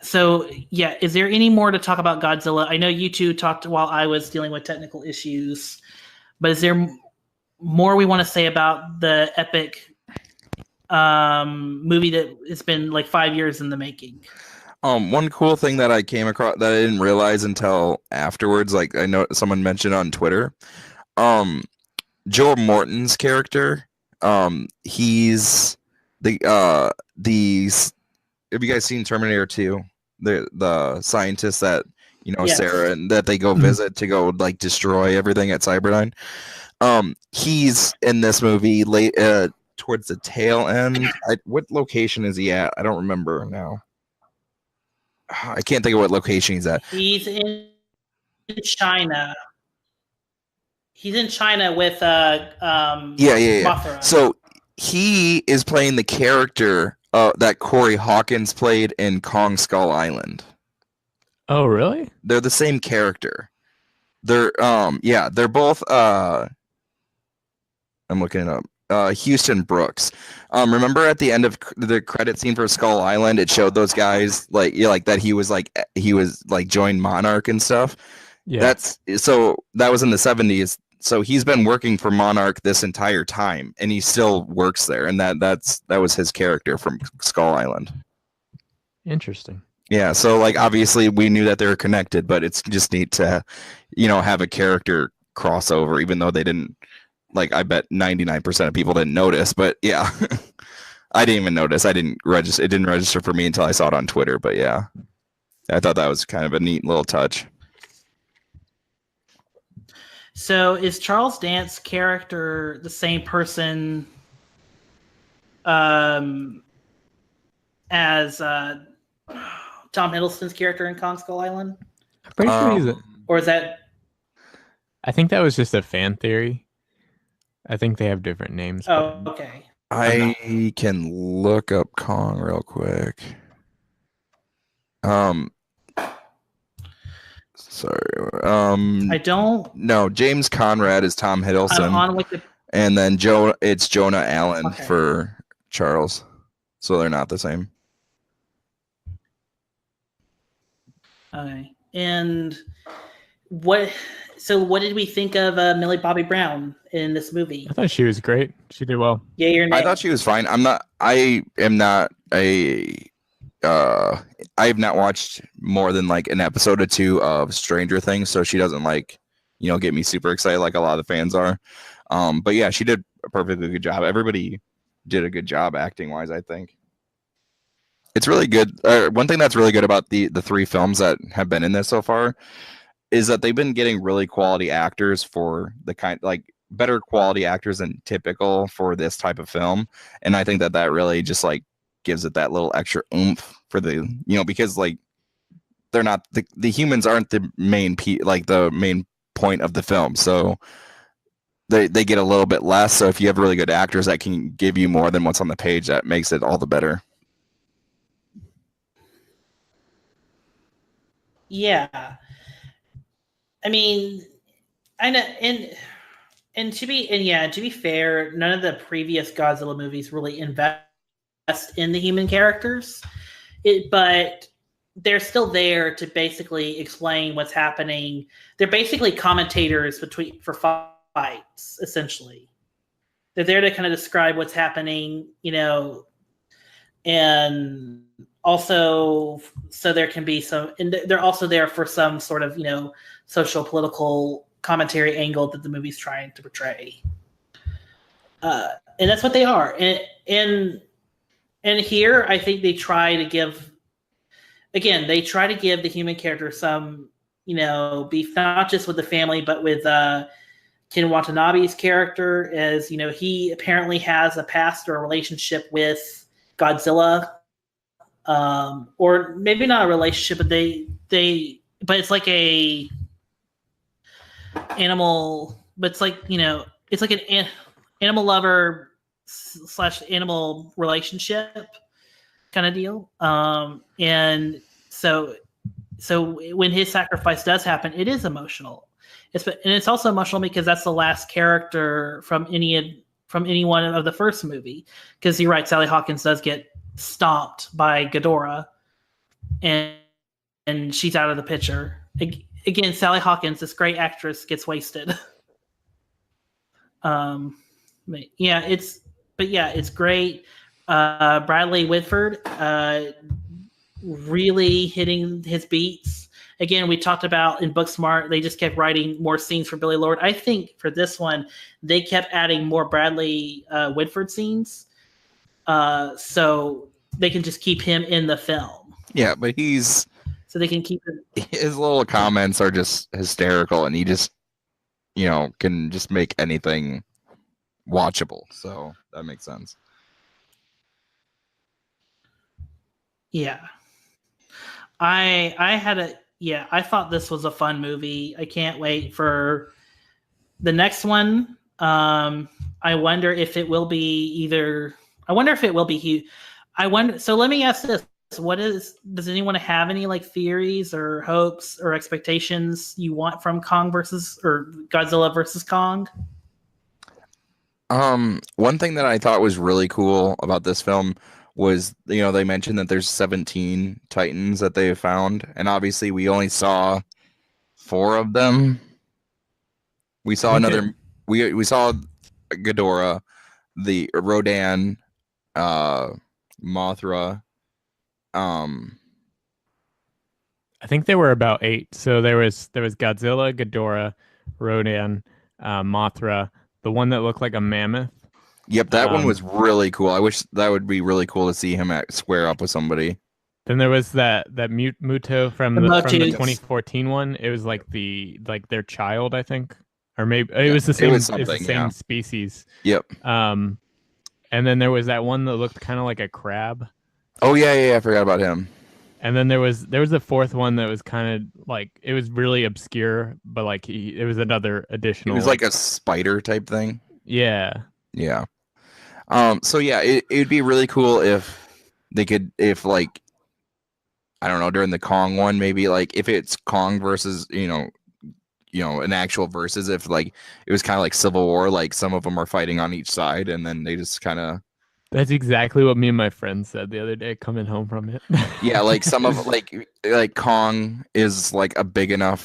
So yeah, is there any more to talk about Godzilla? I know you two talked while I was dealing with technical issues, but is there more we want to say about the epic movie that it's been like 5 years in the making? One cool thing that I came across that I didn't realize until afterwards, like I know someone mentioned on Twitter, Joe Morton's character, he's the have you guys seen Terminator 2? The scientist that, Yes. Sarah, and that they go visit to go like destroy everything at Cyberdyne. He's in this movie late towards the tail end. What location is he at? I don't remember now. I can't think of what location he's at. He's in China. He's in China with Mothra. So he is playing the character that Corey Hawkins played in Kong Skull Island. Oh, really? They're the same character. They're both I'm looking it up. Houston Brooks. Remember at the end of the credit scene for Skull Island, it showed those guys like that he was joined Monarch and stuff. Yeah. That was in the 70s. So he's been working for Monarch this entire time, and he still works there. And that was his character from Skull Island. Interesting. Yeah. So obviously we knew that they were connected, but it's just neat to, have a character crossover, even though they didn't. I bet 99% of people didn't notice, but yeah, I didn't even notice. It didn't register for me until I saw it on Twitter. But yeah, I thought that was kind of a neat little touch. So is Charles Dance's character the same person as Tom Hiddleston's character in Kong Skull Island? I'm pretty sure he's or is that? I think that was just a fan theory. I think they have different names. Oh, okay. I can look up Kong real quick. Sorry. I don't. No, James Conrad is Tom Hiddleston. And then it's Jonah Allen for Charles. So they're not the same. Okay. And what did we think of Millie Bobby Brown in this movie? I thought she was great. She did well. Yeah, I thought she was fine. I have not watched more than an episode or two of Stranger Things, so she doesn't get me super excited like a lot of the fans are. But yeah, she did a perfectly good job. Everybody did a good job acting wise, I think. It's really good. One thing that's really good about the three films that have been in this so far is that they've been getting really quality actors for the better quality actors than typical for this type of film. And I think that really just gives it that little extra oomph for the, because they're not the humans aren't the main the main point of the film. So they get a little bit less. So if you have really good actors that can give you more than what's on the page, that makes it all the better. Yeah. I mean, I know, and to be fair, none of the previous Godzilla movies really invest in the human characters, but they're still there to basically explain what's happening. They're basically commentators for fights, essentially. They're there to kind of describe what's happening, and also so there can be some, and they're also there for some sort of, social political commentary angle that the movie's trying to portray. And that's what they are. And here, I think they try to give the human character some, beef, not just with the family, but with Ken Watanabe's character, as he apparently has a past or a relationship with Godzilla, or maybe not a relationship, but but it's like a animal, but it's like it's like an animal lover / animal relationship kind of deal, and so when his sacrifice does happen, it is emotional. It's also emotional because that's the last character from any one of the first movie. Because you're right, Sally Hawkins does get stomped by Ghidorah, and she's out of the picture. Again, Sally Hawkins, this great actress, gets wasted. It's great. Bradley Whitford really hitting his beats. Again, we talked about in Booksmart, they just kept writing more scenes for Billy Lord. I think for this one, they kept adding more Bradley Whitford scenes, so they can just keep him in the film. Yeah, but so they can keep him. His little comments are just hysterical, and he just, can just make anything watchable. So that makes sense. Yeah. I thought this was a fun movie. I can't wait for the next one. I wonder if it will be huge. So let me ask this. Does anyone have any theories or hopes or expectations you want from Godzilla versus Kong? One thing that I thought was really cool about this film was, they mentioned that there's 17 Titans that they have found, and obviously we only saw 4 of them. We saw we saw Ghidorah, the Rodan, Mothra. I think there were about 8. So there was Godzilla, Ghidorah, Rodan, Mothra, the one that looked like a mammoth. Yep, that one was really cool. I wish that would be really cool to see him square up with somebody. Then there was that Muto from the 2014 one. It was like their child, I think, or maybe it was the same. It's the same species. Yep. And then there was that one that looked kind of like a crab. Oh yeah, I forgot about him. And then there was a 4th one that was kind of like, it was really obscure, but it was another additional. It was like a spider type thing. Yeah. Yeah. So yeah, it'd be really cool if they could, I don't know, during the Kong one, maybe if it's Kong versus, an actual versus, if it was kind of like Civil War, some of them are fighting on each side, and then they just kind of. That's exactly what me and my friend said the other day coming home from it. Yeah, some of Kong is a big enough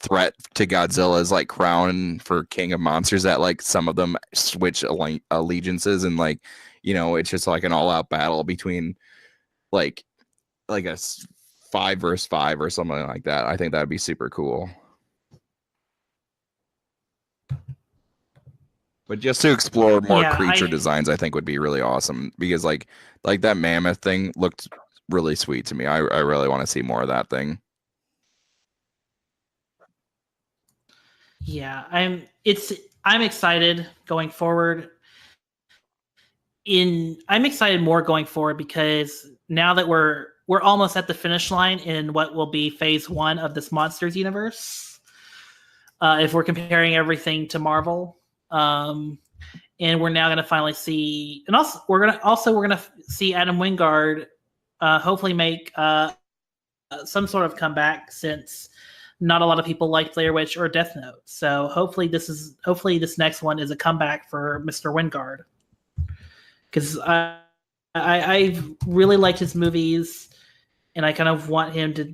threat to Godzilla's crown for King of Monsters that some of them switch allegiances, and it's just an all-out battle between a 5 versus 5 or something like that. I think that'd be super cool. But just to explore more creature designs, I think would be really awesome, because like that mammoth thing looked really sweet to me. I really want to see more of that thing. Yeah, I'm excited going forward. I'm excited more going forward because now that we're almost at the finish line in what will be phase 1 of this Monsters universe. If we're comparing everything to Marvel. And we're now going to finally see, and also we're going to see Adam Wingard hopefully make some sort of comeback, since not a lot of people like Blair Witch or Death Note. So hopefully this next one is a comeback for Mr. Wingard, because I really liked his movies, and I kind of want him to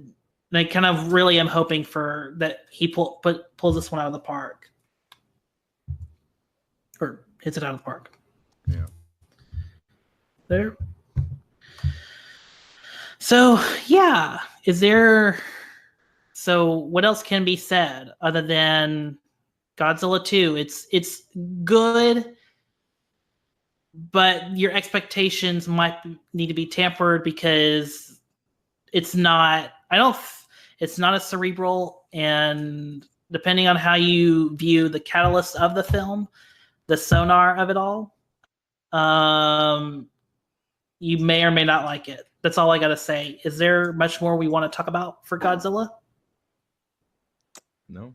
And I kind of really am hoping for that he pulls this one out of the park. Or hits it out of the park. Yeah. There. So, yeah. So what else can be said other than Godzilla 2? It's good, but your expectations might need to be tempered because it's not it's not a cerebral, and depending on how you view the catalyst of the film, the sonar of it all, you may or may not like it. That's all I gotta say. Is there much more we want to talk about for Godzilla? No.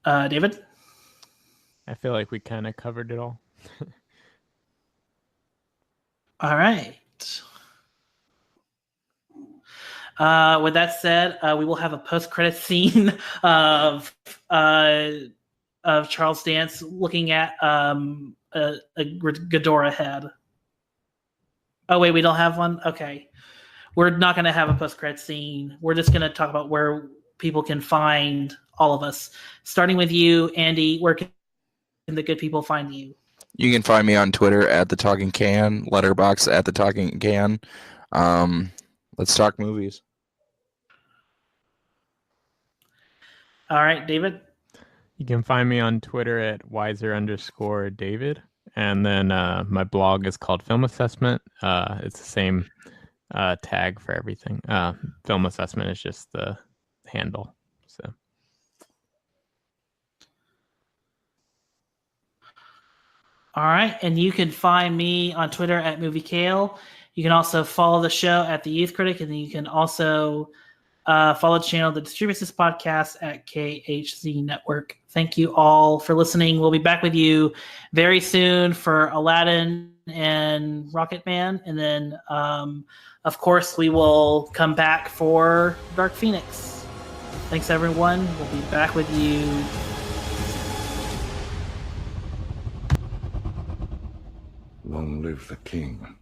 David? I feel like we kind of covered it all. All right. With that said, we will have a post-credit scene of Charles Dance looking at a Ghidorah head. Oh wait, we don't have one? Okay. We're not going to have a post-credit scene. We're just going to talk about where people can find all of us. Starting with you, Andy, where can the good people find you? You can find me on Twitter at The Talking Can, Letterboxd at The Talking Can. Let's talk movies. All right, David? You can find me on Twitter at Weiser_David. And then my blog is called Film Assessment. It's the same tag for everything. Film Assessment is just the handle. So. All right, and you can find me on Twitter at MovieKale. You can also follow the show at The Youth Critic, and then you can also follow the channel that distributes this podcast at KHZ Network. Thank you all for listening. We'll be back with you very soon for Aladdin and Rocket Man, and then, of course, we will come back for Dark Phoenix. Thanks, everyone. We'll be back with you. Long live the king.